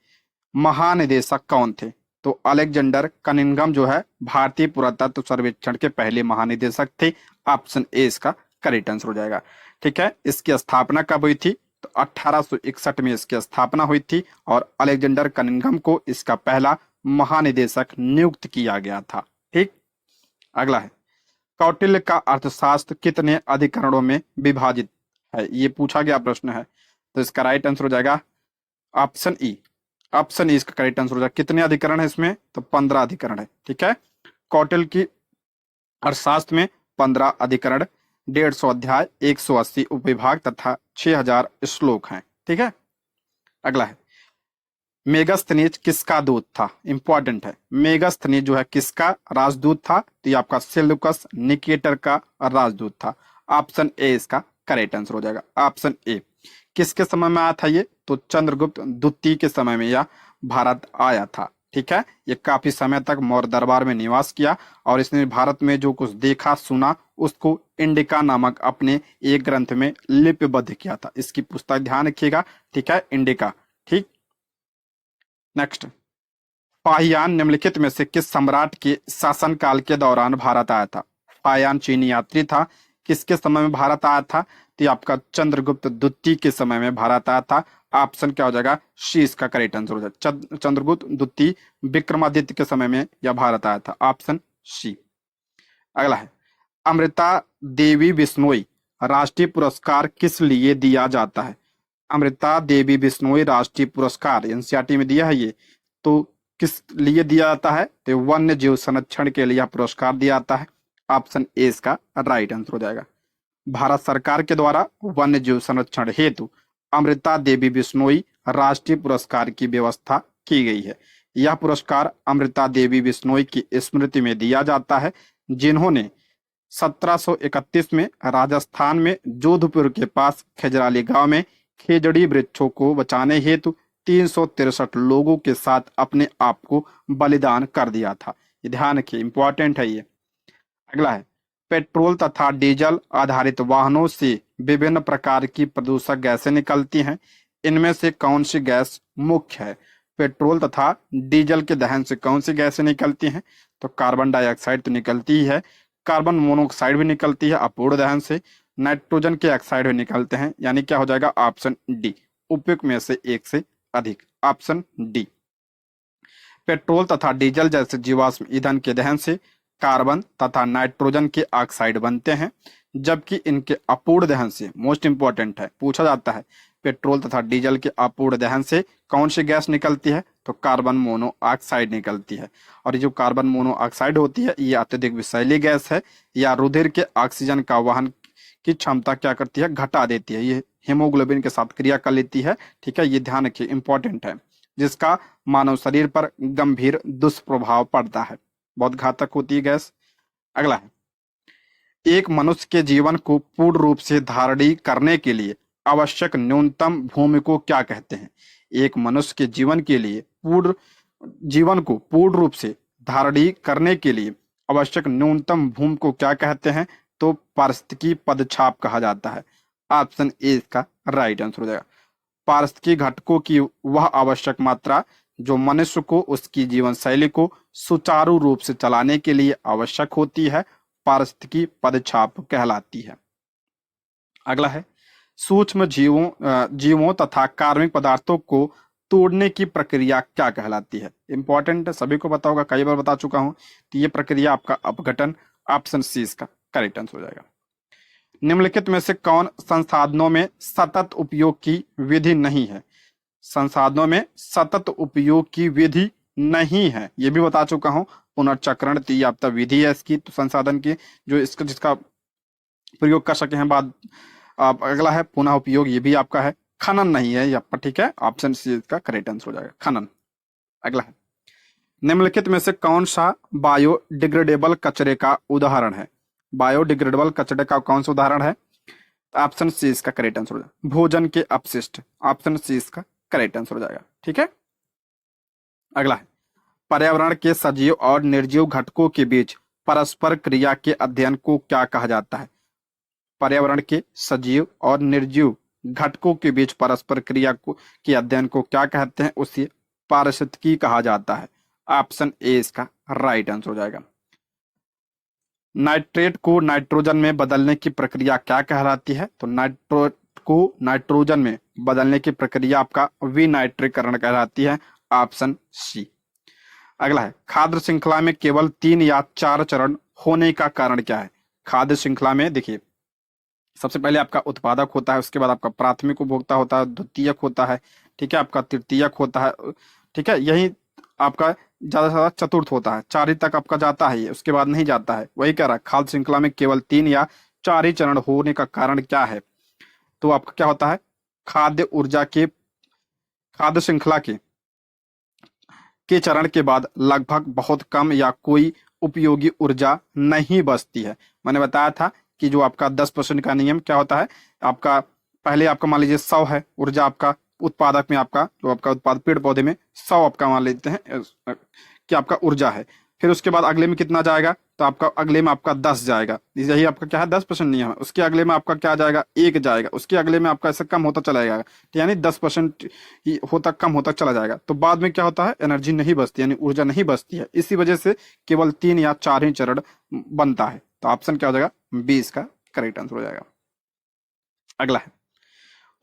महानिदेशक कौन थे? तो अलेक्जेंडर कनिंघम जो है भारतीय पुरातत्व सर्वेक्षण के पहले महानिदेशक थे, ऑप्शन ए इसका करेक्ट आंसर हो जाएगा। ठीक है, इसकी स्थापना कब हुई थी? तो 1861 में इसकी स्थापना हुई थी और अलेक्जेंडर कनिंघम को इसका पहला महानिदेशक नियुक्त किया गया था। ठीक, अगला है, कौटिल्य का अर्थशास्त्र कितने अधिकरणों में विभाजित है? ये पूछा गया प्रश्न है, तो इसका राइट आंसर हो जाएगा ऑप्शन ई, ऑप्शन ई इसका करेक्ट आंसर हो जाएगा। कितने अधिकरण है इसमें? तो 15 अधिकरण है। ठीक है, कौटिल्य की अर्थशास्त्र में 15 अधिकरण, 150 अध्याय, 180 उपविभाग तथा 6000 श्लोक हैं। ठीक है, अगला है, मेगास्थनीज किसका दूत था? इंपॉर्टेंट है, मेगास्थनीज जो है किसका राजदूत था? तो ये आपका सेल्यूकस निकेटर का राजदूत था, ऑप्शन ए इसका करेक्ट आंसर हो जाएगा, ऑप्शन ए। किसके समय में आया था ये? तो चंद्रगुप्त द्वितीय के समय में यह भारत आया था। ठीक है, ये काफी समय तक मौर्य दरबार में निवास किया और इसने भारत में जो कुछ देखा सुना उसको इंडिका नामक अपने एक ग्रंथ में लिपिबद्ध किया था। इसकी पुस्तक ध्यान रखिएगा। ठीक है, इंडिका। ठीक, नेक्स्ट, फाहियान निम्नलिखित में से किस सम्राट के शासनकाल के दौरान भारत आया था? फाहियान चीनी यात्री था, किसके समय में भारत आया था? तो आपका चंद्रगुप्त द्वितीय के समय में भारत आया था, ऑप्शन क्या हो जाएगा? सी इसका करेक्ट आंसर हो जाएगा। चंद्रगुप्त द्वितीय विक्रमादित्य के समय में यह भारत आया था, ऑप्शन सी। अगला है, अमृता देवी बिश्नोई राष्ट्रीय पुरस्कार किस लिए दिया जाता है? अमृता देवी बिश्नोई राष्ट्रीय पुरस्कार एनसीईआरटी में दिया है ये, तो किस लिए दिया जाता है? तो वन्य जीव संरक्षण के लिए यह पुरस्कार दिया जाता है, ऑप्शन ए इसका राइट आंसर हो जाएगा। भारत सरकार के द्वारा वन्य जीव संरक्षण हेतु अमृता देवी बिश्नोई राष्ट्रीय पुरस्कार की व्यवस्था की गई है। यह पुरस्कार अमृता देवी बिश्नोई की स्मृति में दिया जाता है, जिन्होंने 1731 में राजस्थान में जोधपुर के पास खजराली गांव में खेजड़ी वृक्षों को बचाने हेतु 363 लोगों के साथ अपने आप को बलिदान कर दिया था। ये ध्यान रखिए, इंपॉर्टेंट है ये। अगला है, पेट्रोल तथा डीजल आधारित वाहनों से विभिन्न प्रकार की प्रदूषक गैसें निकलती हैं, इनमें से कौन सी गैस मुख्य है? पेट्रोल तथा डीजल के दहन से कौन सी गैसें निकलती हैं? तो कार्बन डाइऑक्साइड तो निकलती ही है, कार्बन मोनोऑक्साइड भी निकलती है अपूर्ण दहन से, नाइट्रोजन के ऑक्साइड भी निकलते हैं, यानी क्या हो जाएगा? ऑप्शन डी, उपयुक्त में से एक से अधिक, ऑप्शन डी। पेट्रोल तथा डीजल जैसे जीवाश्म ईंधन के दहन से कार्बन तथा नाइट्रोजन के ऑक्साइड बनते हैं, जबकि इनके अपूर्ण दहन से, मोस्ट इंपॉर्टेंट है, पूछा जाता है पेट्रोल तथा डीजल के अपूर्ण दहन से कौन सी गैस निकलती है? तो कार्बन मोनोऑक्साइड निकलती है। और ये जो कार्बन मोनोऑक्साइड होती है ये अत्यधिक विषैली गैस है, या रुधिर के ऑक्सीजन का वहन की क्षमता क्या करती है, घटा देती है। ये हीमोग्लोबिन के साथ क्रिया कर लेती है। ठीक है, ये ध्यान रखिए, इंपॉर्टेंट है। जिसका मानव शरीर पर गंभीर दुष्प्रभाव पड़ता है, बहुत घातक होती है गैस। अगला है, एक मनुष्य के जीवन को पूर्ण रूप से धारणी करने के लिए आवश्यक न्यूनतम भूमि को क्या कहते हैं? एक मनुष्य के जीवन के लिए जीवन को पूर्ण रूप से धारणी करने के लिए आवश्यक न्यूनतम भूमि को क्या कहते हैं? तो पारिस्थितिकी पदछाप कहा जाता है। ऑप्शन ए इसका राइट आंसर हो जाएगा। पारिस्थितिकी घटकों की वह आवश्यक मात्रा जो मनुष्य को उसकी जीवन शैली को सुचारू रूप से चलाने के लिए आवश्यक होती है, पारिस्थितिकी पदछाप कहलाती है। अगला है, सूक्ष्म जीवों तथा कार्बनिक पदार्थों को तोड़ने की प्रक्रिया क्या कहलाती है? इंपॉर्टेंट है, सभी को पता होगा, कई बार बता चुका हूं। तो ये प्रक्रिया आपका अपघटन, ऑप्शन सी इसका करेक्ट आंसर हो जाएगा। निम्नलिखित में से कौन संसाधनों में सतत उपयोग की विधि नहीं है? संसाधनों में सतत उपयोग की विधि नहीं है, ये भी बता चुका हूं। पुनर्चक्रण आपका विधि है इसकी, तो संसाधन की जो इसका जिसका प्रयोग कर सके हैं बाद। अगला है पुनः उपयोग, ये भी आपका है। खनन नहीं है ये आपका, ठीक है, ऑप्शन सी इसका करेक्ट आंसर हो जाएगा, खनन। अगला है, निम्नलिखित में से कौन सा बायोडिग्रेडेबल कचरे का उदाहरण है? बायोडिग्रेडेबल कचरे का कौन सा उदाहरण है? ऑप्शन सी इसका करेक्ट आंसर हो जाएगा, भोजन के अपशिष्ट, ऑप्शन सी इसका करेक्ट आंसर हो जाएगा। ठीक है, अगला है, पर्यावरण के सजीव और निर्जीव घटकों के बीच परस्पर क्रिया के अध्ययन को क्या कहा जाता है? पर्यावरण के सजीव और निर्जीव घटकों के बीच परस्पर क्रिया के अध्ययन को क्या कहते हैं? उसे पारिस्थितिकी कहा जाता है। ऑप्शन ए इसका राइट आंसर हो जाएगा। नाइट्रेट को नाइट्रोजन में बदलने की प्रक्रिया क्या कहलाती है? तो नाइट्रेट को नाइट्रोजन में बदलने की प्रक्रिया आपका विनाइट्रीकरण कहलाती है, ऑप्शन सी। अगला है, खाद्य श्रृंखला में केवल 3 या 4 चरण होने का कारण क्या है? खाद्य श्रृंखला में देखिए, सबसे पहले आपका उत्पादक होता है, उसके बाद आपका प्राथमिक उपभोक्ता होता है, द्वितीयक होता है, ठीक है, आपका तृतीयक होता है, ठीक है, यही आपका ज्यादा से ज्यादा चतुर्थ होता है, 4 ही तक आपका जाता है, ये उसके बाद नहीं जाता है। वही कह रहा है, खाद्य श्रृंखला में केवल 3 या 4 ही चरण होने का कारण क्या है? तो आपका क्या होता है, खाद्य श्रृंखला के चरण के बाद लगभग बहुत कम या कोई उपयोगी ऊर्जा नहीं बचती है। मैंने बताया था कि जो आपका 10% का नियम क्या होता है, आपका पहले आपका मान लीजिए 100 है ऊर्जा आपका उत्पादक में, आपका जो आपका उत्पाद पेड़ पौधे में 100 आपका मान लेते हैं कि आपका ऊर्जा है। फिर उसके बाद अगले में कितना जाएगा? तो आपका अगले में आपका 10 जाएगा, यही आपका क्या है 10% नियम है। उसके अगले में आपका क्या जाएगा? 1 जाएगा। उसके अगले में आपका ऐसा कम होता चला जाएगा, तो यानी 10% होता कम होता चला जाएगा। तो बाद में क्या होता है, एनर्जी नहीं बचती, यानी ऊर्जा नहीं बचती है। इसी वजह से केवल 3 या 4 ही चरण बनता है। तो ऑप्शन क्या हो जाएगा? 20 का करेक्ट आंसर हो जाएगा। अगला है,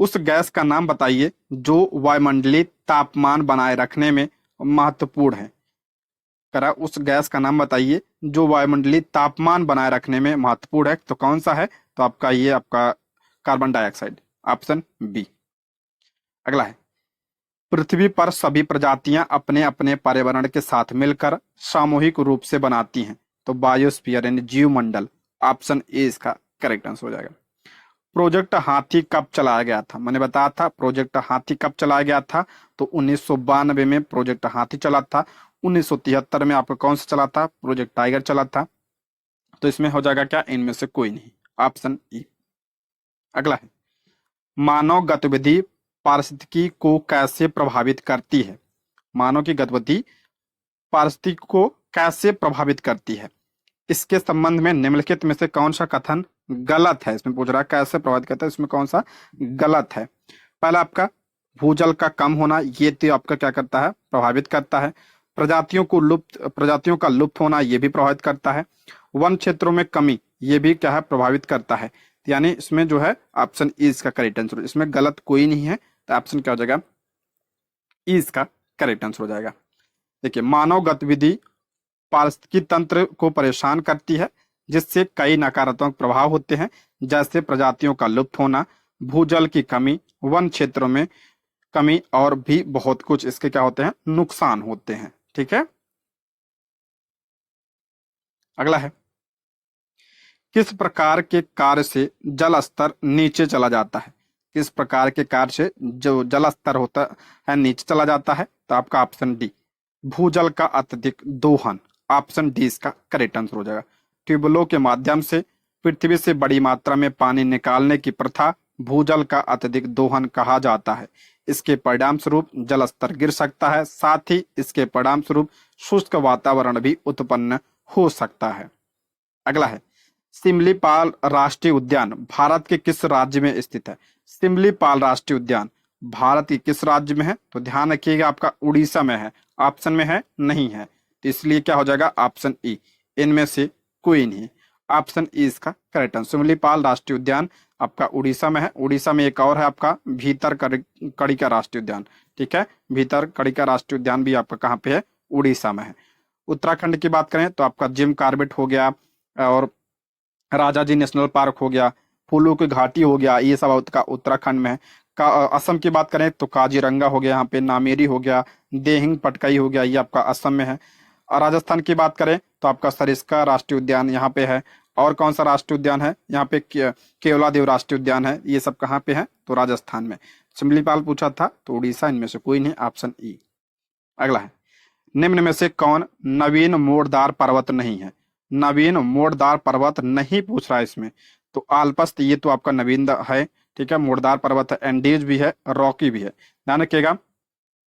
उस गैस का नाम बताइए जो वायुमंडलीय तापमान बनाए रखने में महत्वपूर्ण है। करा, उस गैस का नाम बताइए जो वायुमंडलीय तापमान बनाए रखने में महत्वपूर्ण है। तो कौन सा है? तो आपका ये आपका कार्बन डाइऑक्साइड, ऑप्शन बी। अगला है, पृथ्वी पर सभी प्रजातियां अपने अपने पर्यावरण के साथ मिलकर सामूहिक रूप से बनाती हैं। तो बायोस्फीयर यानी जीवमंडल, ऑप्शन ए इसका करेक्ट आंसर हो जाएगा। प्रोजेक्ट हाथी कब चलाया गया था? मैंने बताया था प्रोजेक्ट हाथी कब चलाया गया था। तो 1992 में प्रोजेक्ट हाथी चला था। 1973 में आपका कौन सा चला था? प्रोजेक्ट टाइगर चला था। तो इसमें हो जाएगा क्या? इनमें से कोई नहीं, ऑप्शन ई। अगला है, मानव गतिविधि पारिस्थितिकी को कैसे प्रभावित करती है? मानव की गतिविधि पारिस्थितिकी को कैसे प्रभावित करती है? इसके संबंध में निम्नलिखित में से कौन सा कथन गलत है? इसमें पूछ रहा है कैसे प्रभावित करता है, इसमें कौन सा गलत है? पहला आपका भूजल का कम होना, ये तो आपका क्या करता है? प्रभावित करता है। प्रजातियों का लुप्त होना, ये भी प्रभावित करता है। वन क्षेत्रों में कमी, ये भी क्या है? प्रभावित करता है। यानी इसमें जो है ऑप्शन ई इसका करेक्ट आंसर, इसमें गलत कोई नहीं है। तो ऑप्शन क्या हो जाएगा? ई इसका करेक्ट आंसर हो जाएगा। देखिए, मानव गतिविधि पारिस्थितिकी तंत्र को परेशान करती है, जिससे कई नकारात्मक प्रभाव होते हैं, जैसे प्रजातियों का लुप्त होना, भूजल की कमी, वन क्षेत्रों में कमी, और भी बहुत कुछ इसके क्या होते हैं? नुकसान होते हैं। ठीक है, अगला है, किस प्रकार के कार्य से जल स्तर नीचे चला जाता है? किस प्रकार के कार्य से जो जल स्तर होता है नीचे चला जाता है? तो आपका ऑप्शन डी, भूजल का अत्यधिक दोहन। ऑप्शन डी इसका करेक्ट आंसर हो जाएगा। ट्यूबवेलों के माध्यम से पृथ्वी से बड़ी मात्रा में पानी निकालने की प्रथा भूजल का अत्यधिक दोहन कहा जाता है। इसके परिणाम स्वरूप जल स्तर गिर सकता है, साथ ही इसके परिणाम स्वरूप शुष्क वातावरण भी उत्पन्न हो सकता है। अगला है, सिमलीपाल राष्ट्रीय उद्यान भारत के किस राज्य में स्थित है? सिमलीपाल राष्ट्रीय उद्यान भारत के किस राज्य में है? तो ध्यान रखिएगा, आपका उड़ीसा में है। ऑप्शन में है नहीं है, तो इसलिए क्या हो जाएगा? ऑप्शन ई, इनमें से कोई नहीं। ऑप्शन ई इसका करेक्ट आंसर। सिमलीपाल राष्ट्रीय उद्यान आपका उड़ीसा में है। उड़ीसा में एक और है आपका कड़िका राष्ट्रीय उद्यान। ठीक है, कड़िका राष्ट्रीय उद्यान भी आपका कहाँ पे है? उड़ीसा में है। उत्तराखंड की बात करें तो आपका जिम कार्बेट हो गया, और राजाजी नेशनल पार्क हो गया, फूलों की घाटी हो गया, ये सब उत्तराखंड में है। असम की बात करें तो काजीरंगा हो गया, यहाँ पे नामेरी हो गया, देहिंग पटकाई हो गया, ये आपका असम में है। और राजस्थान की बात करें तो आपका सरिस्का राष्ट्रीय उद्यान यहाँ पे है। और कौन सा राष्ट्रीय उद्यान है? यहाँ पे केवलादेव राष्ट्रीय उद्यान है। ये सब कहाँ पे है? तो राजस्थान में। सिमलीपाल पूछा था तो उड़ीसा, इनमें से कोई नहीं, ऑप्शन ई। अगला है, निम्न में से कौन नवीन मोड़दार पर्वत नहीं है? नवीन मोड़दार पर्वत नहीं पूछ रहा है इसमें, तो आल्पस ये तो आपका नवीन है। ठीक है, मोड़दार पर्वत है, एंडीज भी है, रॉकी भी है। ध्यान रखिएगा,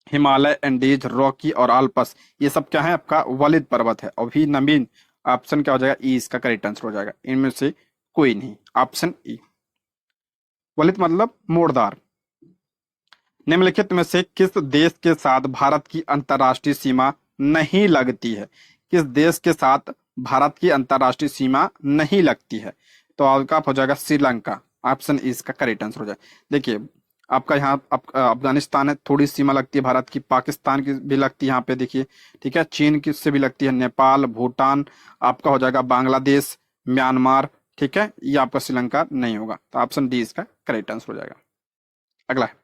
हिमालय, एंडीज, रॉकी और आल्पस ये सब क्या है? आपका वलित पर्वत है। और भी नवीन, ऑप्शन क्या हो जाएगा? ई इसका करेक्ट आंसर हो जाएगा। इनमें से कोई नहीं, ऑप्शन ई। वलित मतलब मोड़दार। निम्नलिखित में से किस देश के साथ भारत की अंतर्राष्ट्रीय सीमा नहीं लगती है? किस देश के साथ भारत की अंतर्राष्ट्रीय सीमा नहीं लगती है? तो आपका हो जाएगा श्रीलंका। ऑप्शन ई इसका करेक्ट आंसर हो जाए। देखिए, आपका यहाँ अफगानिस्तान है, थोड़ी सीमा लगती है भारत की, पाकिस्तान की भी लगती है यहाँ पे देखिए। ठीक है, चीन की से भी लगती है, नेपाल, भूटान, आपका हो जाएगा बांग्लादेश, म्यांमार। ठीक है, ये आपका श्रीलंका नहीं होगा, तो ऑप्शन डी इसका करेक्ट आंसर हो जाएगा। अगला है,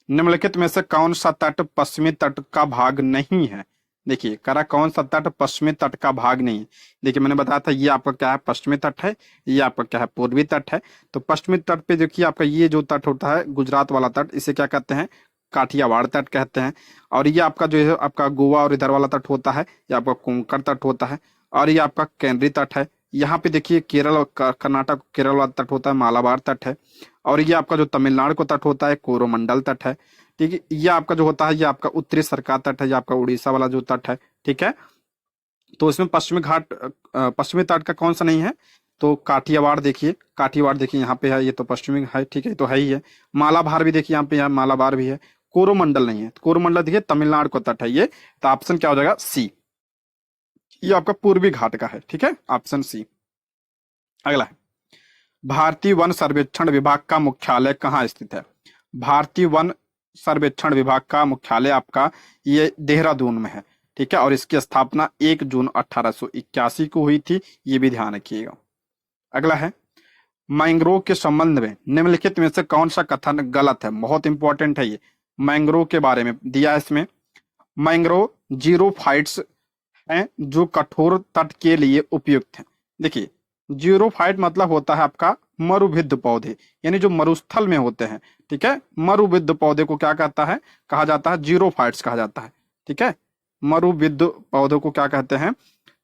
निम्नलिखित में से कौन सा तट पश्चिमी तट का भाग नहीं है? देखिए, करा कौन सा तट पश्चिमी तट का भाग नहीं है? देखिए, मैंने बताया था ये आपका क्या है? पश्चिमी तट है। ये आपका क्या है? पूर्वी तट है। तो पश्चिमी तट पे देखिए, आपका ये जो तट होता है गुजरात वाला तट, इसे क्या कहते हैं? काठियावाड़ तट कहते हैं। और ये आपका जो है आपका गोवा और इधर वाला तट होता है, ये आपका कोंकण तट होता है। और ये आपका केंद्रीय तट है। यहाँ पे देखिए केरल और कर्नाटक, केरल वाला तट होता है, मालाबार तट है। और ये आपका जो तमिलनाडु को तट होता है, कोरोमंडल तट है। ठीक है, ये आपका जो होता है ये आपका उत्तरी सरकार तट है, ये आपका उड़ीसा वाला जो तट है। ठीक है, तो इसमें पश्चिमी घाट पश्चिमी तट का कौन सा नहीं है? तो काठियावाड़ देखिए, काठियावाड़ देखिए यहाँ पे है, ये तो पश्चिमी है। ठीक है, तो है ही है। मालाबार भी देखिए यहाँ पे, यहाँ मालाबार भी है। कोरोमंडल नहीं है, तो कोरोमंडल देखिए तमिलनाडु का तट है ये। तो ऑप्शन क्या हो जाएगा? सी, ये आपका पूर्वी घाट का है। ठीक है, ऑप्शन सी। अगला है, भारतीय वन सर्वेक्षण विभाग का मुख्यालय कहाँ स्थित है? भारतीय वन सर्वेक्षण विभाग का मुख्यालय आपका ये देहरादून में है। ठीक है, और इसकी स्थापना 1 जून 1881 को हुई थी, ये भी ध्यान रखिएगा। अगला है, मैंग्रोव के संबंध में निम्नलिखित में से कौन सा कथन गलत है? बहुत इंपॉर्टेंट है ये। मैंग्रोव के बारे में दिया है इसमें, मैंग्रोव जीरोफाइट्स हैं जो कठोर तट के लिए उपयुक्त हैं। देखिए, जीरोफाइट मतलब होता है आपका मरुभिद्ध पौधे, यानी जो मरुस्थल में होते हैं। ठीक है, मरुभिद्ध पौधे को क्या कहता है? कहा जाता है जीरोफाइट्स कहा जाता है। ठीक है, मरुभिद्ध पौधों को क्या कहते हैं?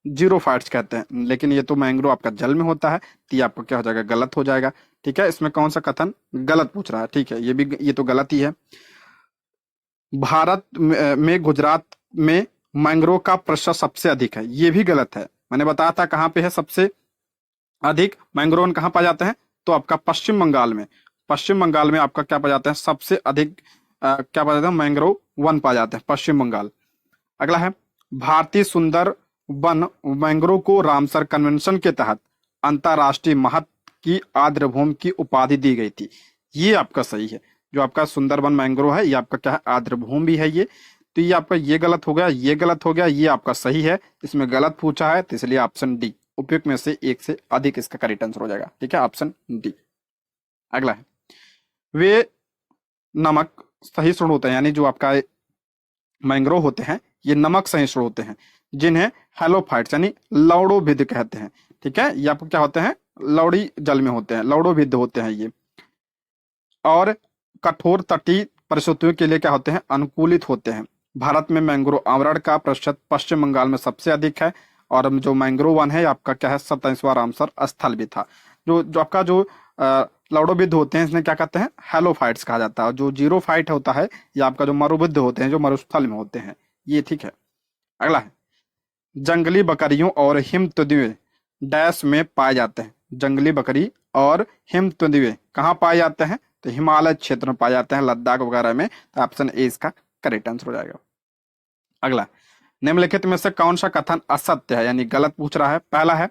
जीरोफाइट्स कहते हैं। लेकिन ये तो मैंग्रोव आपका जल में होता है, तो ये आपका क्या हो जाएगा? गलत हो जाएगा। ठीक है, इसमें कौन सा कथन गलत पूछ रहा है? ठीक है, ये तो गलत ही है। भारत में गुजरात में मैंग्रोव का प्रतिशत सबसे अधिक है, ये भी गलत है। मैंने बताया था कहाँ पे है सबसे अधिक मैंग्रोव कहाँ पाए जाते हैं? तो आपका पश्चिम बंगाल में। पश्चिम बंगाल में आपका क्या पाए जाते हैं? सबसे अधिक क्या पाए जाते हैं? मैंग्रोव वन पाए जाते हैं, पश्चिम बंगाल। अगला है, भारतीय सुंदर वन मैंग्रोव को रामसर कन्वेंशन के तहत अंतरराष्ट्रीय महत्व की आर्द्रभूमि की उपाधि दी गई थी। ये आपका सही है। जो आपका सुंदरबन मैंग्रोव है, ये आपका क्या है? आर्द्रभूमि भी है ये। तो ये आपका ये गलत हो गया, ये गलत हो गया, ये आपका सही है। इसमें गलत पूछा है, तो इसलिए ऑप्शन डी, उपयुक्त में से एक से अधिक इसका करेक्ट आंसर हो जाएगा। ठीक है, ऑप्शन डी। अगला है, वे नमक सहिष्णु होते हैं, यानी जो आपका मैंग्रोव होते हैं ये नमक सहिष्णु होते हैं, जिन्हें हेलोफाइट्स यानी लौड़ोभिद कहते हैं। ठीक है, ये आपको क्या होते हैं? लवड़ी जल में होते हैं, लवणोभिद्ध होते हैं ये। और कठोर तटीय परिस्थितियों के लिए क्या होते हैं, अनुकूलित होते हैं। भारत में मैंग्रोव आवरण का प्रतिशत पश्चिम बंगाल में सबसे अधिक है। और जो मैंग्रोव वन है आपका क्या है, 27वां रामसर स्थल भी था। जो जो आपका जो लवणोभिद्ध होते हैं इसमें क्या कहते हैं, हेलोफाइट्स कहा जाता है। और जो जीरोफाइट होता है ये आपका जो मरुभिद्ध होते हैं, जो मरुस्थल में होते हैं ये, ठीक है। अगला है, जंगली बकरियों और हिमतुंदिये डैश में पाए जाते हैं। जंगली बकरी और हिमतुंदिये कहाँ पाए जाते हैं, तो हिमालय क्षेत्र में पाए जाते हैं, लद्दाख वगैरह में। तो ऑप्शन ए इसका करेक्ट आंसर हो जाएगा। अगला, निम्नलिखित में से कौन सा कथन असत्य है, यानी गलत पूछ रहा है। पहला है,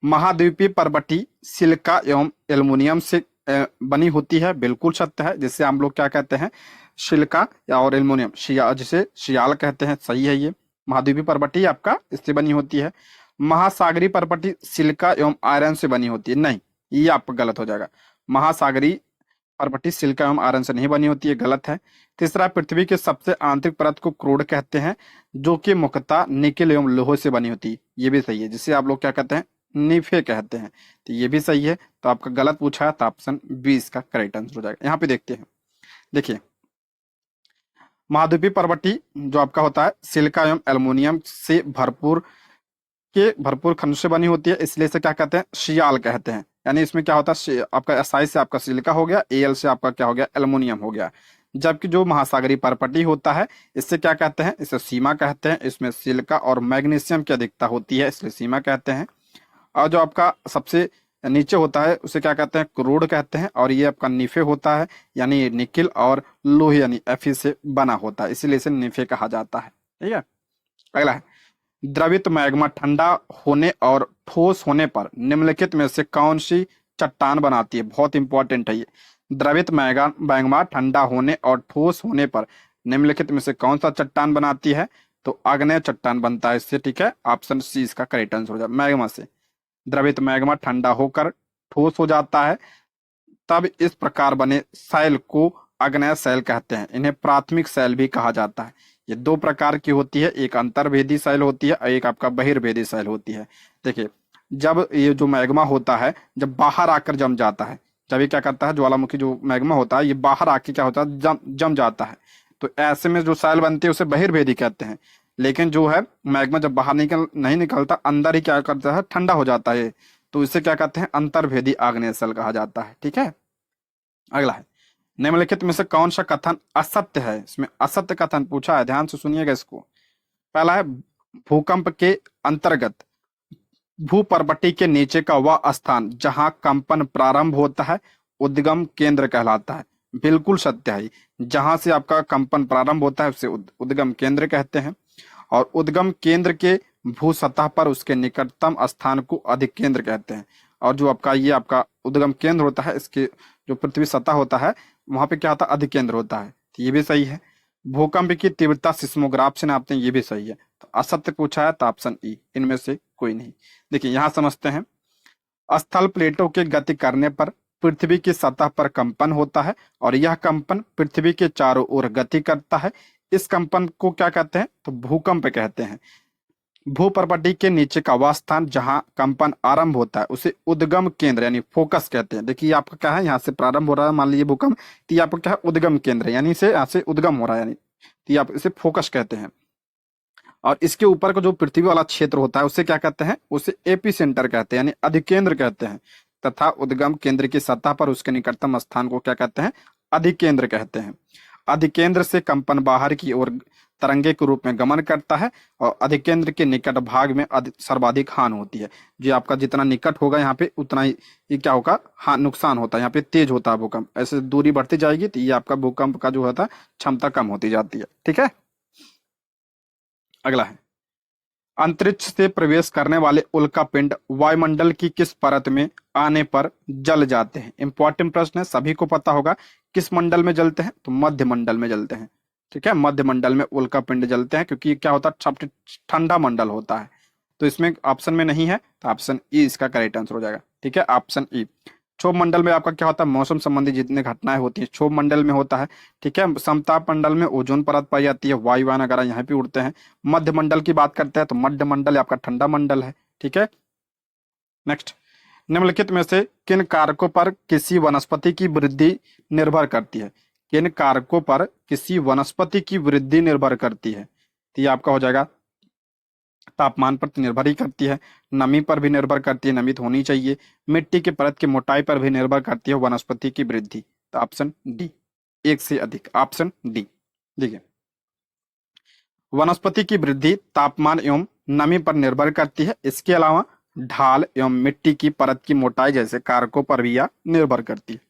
महाद्वीपीय पर्वती सिलिका एवं एल्युमिनियम से बनी होती है। बिल्कुल सत्य है, जिससे हम लोग क्या कहते हैं, सिलिका या और एल्युमिनियम, जिसे सियाल कहते हैं। सही है ये। महाद्वीपीय पर्वती आपका इससे बनी होती है। महासागरीय पर्वती सिलिका एवं आयरन से बनी होती है, नहीं, ये आपका गलत हो जाएगा। महासागरीय पर्वती सिलिका एवं आयरन से नहीं बनी होती है, गलत है। तीसरा, पृथ्वी के सबसे आंतरिक परत को क्रूड कहते हैं, जो कि मुख्यतः निकेल एवं लोहे से बनी होती है। ये भी सही है, जिसे आप लोग क्या कहते हैं, निफे कहते हैं। तो ये भी सही है। तो आपका गलत पूछा है, तो ऑप्शन बी इसका करेक्ट आंसर हो जाएगा। यहाँ पे देखते हैं, देखिए, महाद्वीपीय पर्वती जो आपका होता है सिलिका एवं एल्युमिनियम से भरपूर खनिज से बनी होती है, इसलिए इसे क्या कहते हैं, सियाल कहते हैं। यानी इसमें क्या होता है, आपका एसआई से आपका सिलिका हो गया, एल से आपका क्या हो गया, एल्युमिनियम हो गया। जबकि जो महासागरीय पर्वती होता है इससे क्या कहते हैं, इसे सीमा कहते हैं। इसमें सिलिका और मैग्नीशियम की अधिकता होती है, इसलिए सीमा कहते हैं। और जो आपका सबसे नीचे होता है उसे क्या कहते हैं, क्रूड कहते हैं। और ये आपका निफे होता है, यानी निकिल और लोहे यानी Fe से बना होता है, इसीलिए इसे निफे कहा जाता है। ठीक है। अगला है, द्रवित मैग्मा ठंडा होने और ठोस होने पर निम्नलिखित में से कौन सी चट्टान बनाती है। बहुत इंपॉर्टेंट है ये। द्रवित मैग्मा ठंडा होने और ठोस होने पर निम्नलिखित में से कौन सा चट्टान बनाती है, तो आग्नेय चट्टान बनता है इससे। ठीक है, ऑप्शन सी इसका करेक्ट आंसर हो जाए। मैग्मा से द्रवित मैग्मा ठंडा होकर ठोस हो जाता है, तब इस प्रकार बने शैल को आग्नेय शैल कहते हैं। इन्हें प्राथमिक शैल भी कहा जाता है। ये दो प्रकार की होती है, एक अंतर्भेदी शैल होती है और एक आपका बहिर्भेदी शैल होती है। देखिए, जब ये जो मैग्मा होता है जब बाहर आकर जम जाता है, जब ये क्या करता है, ज्वालामुखी जो मैग्मा होता है ये बाहर आके क्या होता है, जम जाता है। तो ऐसे में जो शैल बनती है उसे बहिर्भेदी कहते हैं। लेकिन जो है मैग्मा जब बाहर नहीं निकलता, अंदर ही क्या करता है, ठंडा हो जाता है, तो इसे क्या कहते हैं, अंतर्भेदी आग्नेय शैल कहा जाता है। ठीक है। अगला है, निम्नलिखित में से कौन सा कथन असत्य है। इसमें असत्य कथन पूछा है, ध्यान से सुनिएगा इसको। पहला है, भूकंप के अंतर्गत भूपर्वती के नीचे का वह स्थान जहां कंपन प्रारंभ होता है उद्गम केंद्र कहलाता है। बिल्कुल सत्य है। जहां से आपका कंपन प्रारंभ होता है उसे उद्गम केंद्र कहते हैं। और उद्गम केंद्र के भू सतह पर उसके निकटतम स्थान को अधिकेंद्र कहते हैं। और जो आपका ये आपका उद्गम केंद्र होता है, इसके जो पृथ्वी सतह होता है वहां पे क्या होता है, अधिकेंद्र होता है। तो ये भी सही है। भूकंप की तीव्रता सिस्मोग्राफ से नापते हैं, ये भी सही है। तो असत्य पूछा है, तो ऑप्शन ई, इनमें से कोई नहीं। देखिए यहां समझते हैं, स्थल प्लेटों के गति करने पर पृथ्वी की सतह पर कंपन होता है और यह कंपन पृथ्वी के चारों ओर गति करता है। इस कंपन को क्या कहते हैं, तो भूकंप कहते हैं। भूपर्वती के नीचे का वह स्थान जहां कंपन आरंभ होता है उसे उद्गम केंद्र यानी फोकस कहते हैं। देखिए आपका क्या है, यहाँ से प्रारंभ हो रहा है, मान लीजिए भूकंप, तो ये आपका क्या है, उद्गम केंद्र, यानी इसे यहाँ से उद्गम हो रहा है, यानी तो आप इसे फोकस कहते हैं। और इसके ऊपर का जो पृथ्वी वाला क्षेत्र होता है उसे क्या कहते हैं, उसे एपी सेंटर कहते हैं, यानी अधिकेंद्र कहते हैं। तथा उद्गम केंद्र की सतह पर उसके निकटतम स्थान को क्या कहते हैं, अधिकेंद्र कहते हैं। अधिकेंद्र से कंपन बाहर की ओर तरंगे के रूप में गमन करता है और अधिकेंद्र के निकट भाग में सर्वाधिक हान होती है। जो आपका जितना निकट होगा यहाँ पे उतना ही ये क्या होगा, हाँ नुकसान होता है, यहाँ पे तेज होता है भूकंप। ऐसे दूरी बढ़ती जाएगी तो ये आपका भूकंप का जो होता है क्षमता कम होती जाती है। ठीक है। अगला है, अंतरिक्ष से प्रवेश करने वाले उल्कापिंड वायुमंडल की किस परत में आने पर जल जाते हैं। इंपॉर्टेंट प्रश्न है, सभी को पता होगा। किस मंडल में जलते हैं, तो मध्य मंडल में जलते हैं। ठीक है, मध्य मंडल में उल्कापिंड जलते हैं, क्योंकि क्या होता है, सबसे ठंडा मंडल होता है। तो इसमें ऑप्शन में नहीं है, तो ऑप्शन ई इसका करेक्ट आंसर हो जाएगा। ठीक है, ऑप्शन ई। क्षोभ मंडल में आपका क्या होता है, मौसम संबंधी जितने घटनाएं होती हैं क्षोभ मंडल में होता है। ठीक है, समताप मंडल में ओजोन परत पाई जाती है, वायुयान वगैरह यहाँ पे उड़ते हैं। मध्य मंडल की बात करते हैं तो मध्य मंडल आपका ठंडा मंडल है। ठीक है। नेक्स्ट, निम्नलिखित में से किन कारकों पर किसी वनस्पति की वृद्धि निर्भर करती है? किन कारकों पर किसी वनस्पति की वृद्धि निर्भर करती है? तो ये आपका हो जाएगा तापमान पर तो निर्भर ही करती है, नमी पर भी निर्भर करती है, नमी तो होनी चाहिए, मिट्टी की परत की मोटाई पर भी निर्भर करती है वनस्पति की वृद्धि। तो ऑप्शन डी, एक से अधिक, ऑप्शन डी। देखिए, वनस्पति की वृद्धि तापमान एवं नमी पर निर्भर करती है। इसके अलावा ढाल एवं मिट्टी की परत की मोटाई जैसे कारकों पर भी यह निर्भर करती है।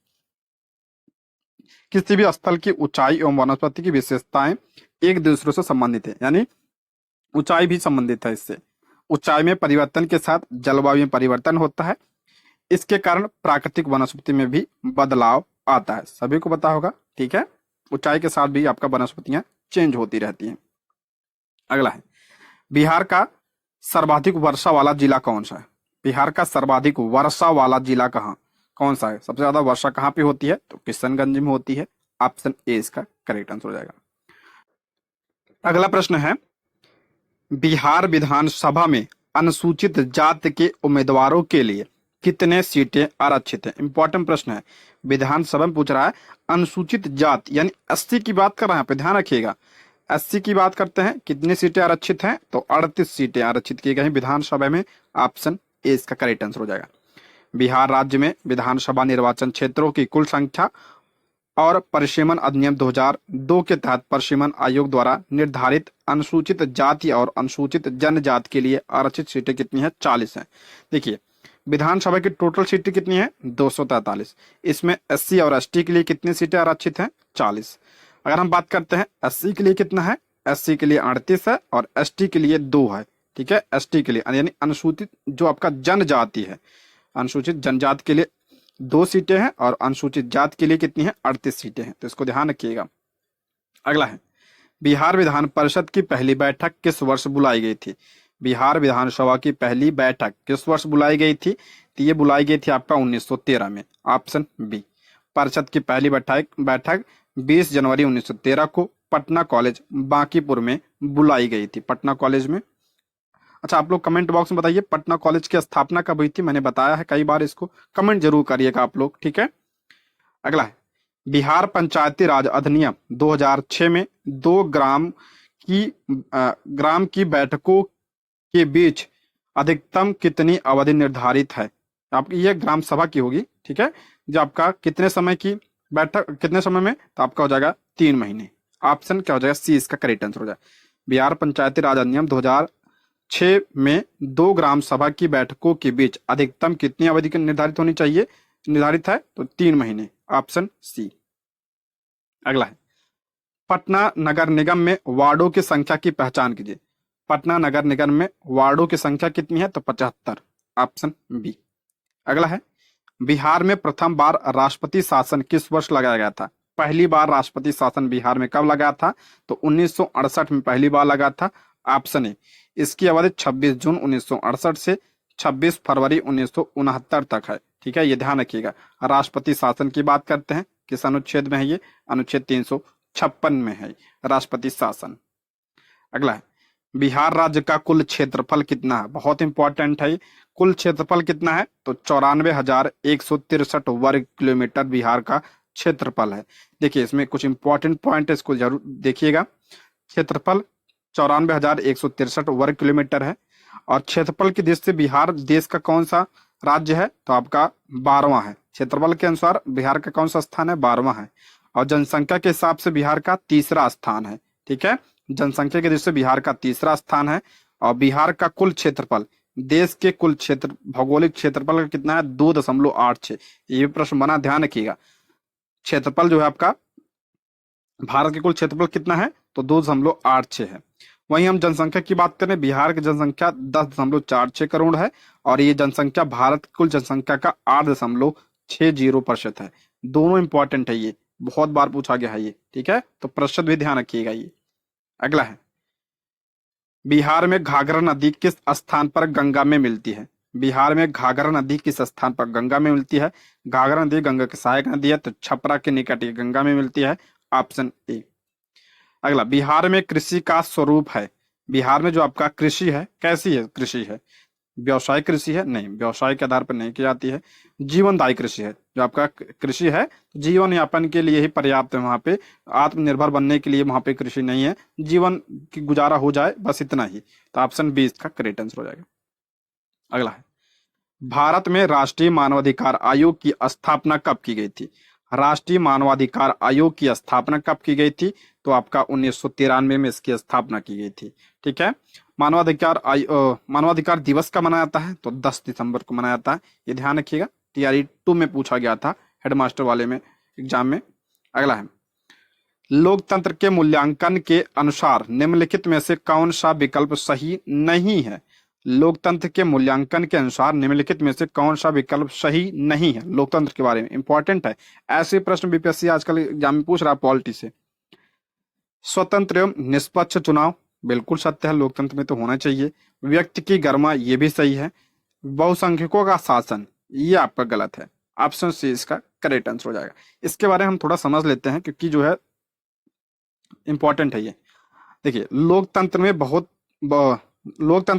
किसी भी स्थल की ऊंचाई एवं वनस्पति की विशेषताएं एक दूसरे से संबंधित है, यानी ऊंचाई भी संबंधित है इससे। ऊंचाई में परिवर्तन के साथ जलवायु में परिवर्तन होता है। इसके कारण प्राकृतिक वनस्पति में भी बदलाव आता है, सभी को पता होगा। ठीक है, ऊंचाई के साथ भी आपका वनस्पतियां चेंज होती रहती हैं। अगला है, बिहार का सर्वाधिक वर्षा वाला जिला कौन सा है? बिहार का सर्वाधिक वर्षा वाला जिला कौन सा है? सबसे ज्यादा वर्षा कहाँ पे होती है? तो किशनगंज में होती है। ऑप्शन ए इसका करेक्ट आंसर हो जाएगा। अगला प्रश्न है, बिहार विधानसभा में अनुसूचित जाति के उम्मीदवारों के लिए कितने सीटें आरक्षित हैं? इंपॉर्टेंट प्रश्न है, विधानसभा में पूछ रहा है। अनुसूचित जाति यानी 80 की बात कर रहे हैं, यहाँ पे ध्यान रखिएगा। 80 की बात करते हैं, कितनी सीटें आरक्षित हैं? तो 38 सीटें आरक्षित की गई हैं विधानसभा में। ऑप्शन ए इसका करेक्ट आंसर हो जाएगा। बिहार राज्य में विधानसभा निर्वाचन क्षेत्रों की कुल संख्या और परिसीमन अधिनियम 2002 के तहत परिसीमन आयोग द्वारा निर्धारित अनुसूचित जाति और अनुसूचित जनजाति के लिए आरक्षित सीटें कितनी है? 40 हैं। देखिए, विधानसभा की टोटल सीटें कितनी है? 243। इसमें एससी और एसटी के लिए कितनी सीटें आरक्षित हैं? 40। अगर हम बात करते हैं एससी के लिए कितना है? एससी के लिए 38 है और एसटी के लिए 2 है। ठीक है, एसटी के लिए यानी अनुसूचित जो आपका जनजाति है, अनुसूचित जनजाति के लिए 2 सीटें हैं और अनुसूचित जाति के लिए कितनी है? 38 सीटें हैं। तो इसको ध्यान रखिएगा। अगला है, बिहार विधान परिषद की पहली बैठक किस वर्ष बुलाई गई थी? बिहार विधानसभा की पहली बैठक किस वर्ष बुलाई गई थी? तो ये बुलाई गई थी आपका 1913 में। Option B. परिषद की पहली बैठक 20 जनवरी 1913 को पटना कॉलेज बांकीपुर में बुलाई गई थी। पटना कॉलेज में। अच्छा, आप लोग कमेंट बॉक्स में बताइए पटना कॉलेज की स्थापना कब हुई थी? मैंने बताया है कई बार, इसको कमेंट जरूर करिएगा आप लोग। ठीक है, अगला है, बिहार पंचायती राज अधिनियम 2006 में 2 ग्राम की बैठकों के बीच अधिकतम कितनी अवधि निर्धारित है? आपकी ये ग्राम सभा की होगी। ठीक है, जो आपका कितने समय की बैठक, कितने समय में? तो आपका हो जाएगा 3 महीने। ऑप्शन क्या हो जाएगा? सी इसका करेक्ट आंसर हो जाएगा। बिहार पंचायती राज अधिनियम 2006 में 2 ग्राम सभा की बैठकों के बीच अधिकतम कितनी अवधि निर्धारित होनी चाहिए? निर्धारित है तो 3 महीने। Option C. अगला है, पटना नगर निगम में वार्डों की संख्या की पहचान कीजिए। पटना नगर निगम में वार्डों की संख्या कितनी है? तो 75। Option B. अगला है, बिहार में प्रथम बार राष्ट्रपति शासन किस वर्ष लगाया गया था? पहली बार राष्ट्रपति शासन बिहार में कब लगा था? तो 1968 में पहली बार लगा था। Option A. इसकी अवधि 26 जून 1968 से 26 फरवरी 1969 तक है। ठीक है, ये ध्यान रखिएगा। राष्ट्रपति शासन की बात करते हैं, किस अनुच्छेद में है ये? अनुच्छेद 356 में है राष्ट्रपति शासन। अगला है, बिहार राज्य का कुल क्षेत्रफल कितना है? बहुत इंपॉर्टेंट है। कुल क्षेत्रफल कितना है? तो 94,163 वर्ग किलोमीटर बिहार का क्षेत्रफल है। देखिए, इसमें कुछ इंपॉर्टेंट पॉइंट है, इसको जरूर देखिएगा। क्षेत्रफल 94,163 वर्ग किलोमीटर है और क्षेत्रफल की दृष्टि से बिहार देश का कौन सा राज्य है? तो आपका 12वां है। क्षेत्रफल के अनुसार बिहार का कौन सा स्थान है? 12वां है। और जनसंख्या के हिसाब से बिहार का 3रा स्थान है। ठीक है, जनसंख्या की दृष्टि से बिहार का 3रा स्थान है। और बिहार का कुल क्षेत्रफल देश के कुल क्षेत्र भौगोलिक क्षेत्रफल का कितना है? 2.86। ये प्रश्न बना, ध्यान रखिएगा। क्षेत्रफल जो है आपका भारत के कुल क्षेत्रफल कितना है? तो 2.86 है। वहीं हम जनसंख्या की बात करें, बिहार की जनसंख्या 10.46 करोड़ है और ये जनसंख्या भारत की कुल जनसंख्या का 8.60% है। दोनों इंपॉर्टेंट है, ये बहुत बार पूछा गया है ये। ठीक है, तो प्रतिशत भी ध्यान रखिएगा ये। अगला है, बिहार में घाघरा नदी किस स्थान पर गंगा में मिलती है? बिहार में घाघरा नदी किस स्थान पर गंगा में मिलती है? घाघरा नदी गंगा की सहायक नदी है, तो छपरा के निकट ये गंगा में मिलती है। Option A. अगला, बिहार में कृषि का स्वरूप है। बिहार में जो आपका कृषि है, कैसी है कृषि है? व्यवसायिक कृषि है, नहीं, व्यवसाय के आधार पर नहीं की जाती है। जीवनदायी कृषि है, जो आपका कृषि है जीवन यापन के लिए ही पर्याप्त है, वहां पे आत्मनिर्भर बनने के लिए वहां पे कृषि नहीं है, जीवन की गुजारा हो जाए बस इतना ही। तो ऑप्शन बी इसका करेक्ट आंसर हो जाएगा। अगला है, भारत में राष्ट्रीय मानवाधिकार आयोग की स्थापना कब की गई थी? राष्ट्रीय मानवाधिकार आयोग की स्थापना कब की गई थी? तो आपका 1993 में इसकी स्थापना की गई थी। ठीक है। मानवाधिकार दिवस कब मनाया जाता है? तो 10 दिसंबर को मनाया जाता है, ये ध्यान रखिएगा। टीआरई 2 में पूछा गया था, हेडमास्टर वाले में एग्जाम में। अगला है, लोकतंत्र के मूल्यांकन के अनुसार निम्नलिखित में से कौन सा विकल्प सही नहीं है? लोकतंत्र के मूल्यांकन के अनुसार निम्नलिखित में से कौन सा विकल्प सही नहीं है? लोकतंत्र के बारे में इंपॉर्टेंट है, ऐसे प्रश्न बीपीएससी आजकल एग्जाम में पूछ रहा है पॉलिटी से। स्वतंत्र एवं निष्पक्ष चुनाव, बिल्कुल सत्य है, लोकतंत्र में तो होना चाहिए। व्यक्ति की गरिमा, ये भी सही है। बहुसंख्यकों का शासन, ये आपका गलत है। ऑप्शन सी इसका करेक्ट आंसर हो जाएगा। इसके बारे में हम थोड़ा समझ लेते हैं, क्योंकि जो है इंपॉर्टेंट है ये। देखिए, लोकतंत्र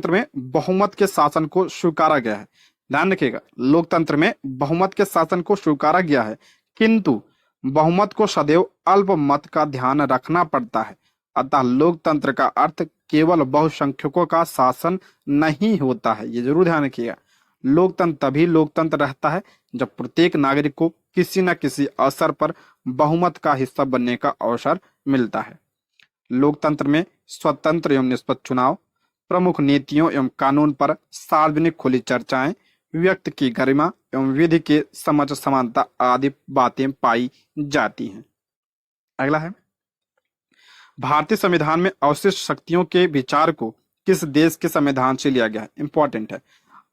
में बहुमत के शासन को स्वीकारा गया है। ध्यान रखिएगा, लोकतंत्र में बहुमत के शासन को स्वीकारा गया है, किंतु बहुमत को सदैव अल्पमत का ध्यान रखना पड़ता है। अतः लोकतंत्र का अर्थ केवल बहुसंख्यकों का शासन नहीं होता है, ये जरूर ध्यान रखिएगा। लोकतंत्र तभी लोकतंत्र रहता है जब प्रत्येक नागरिक को किसी न किसी अवसर पर बहुमत का हिस्सा बनने का अवसर मिलता है। लोकतंत्र में स्वतंत्र एवं निष्पक्ष चुनाव, प्रमुख नीतियों एवं कानून पर सार्वजनिक खुली चर्चाएं, व्यक्ति की गरिमा एवं विधि के समझ समानता आदि बातें पाई जाती हैं। अगला है, भारतीय संविधान में अवशिष्ट शक्तियों के विचार को किस देश के संविधान से लिया गया है? इंपॉर्टेंट है।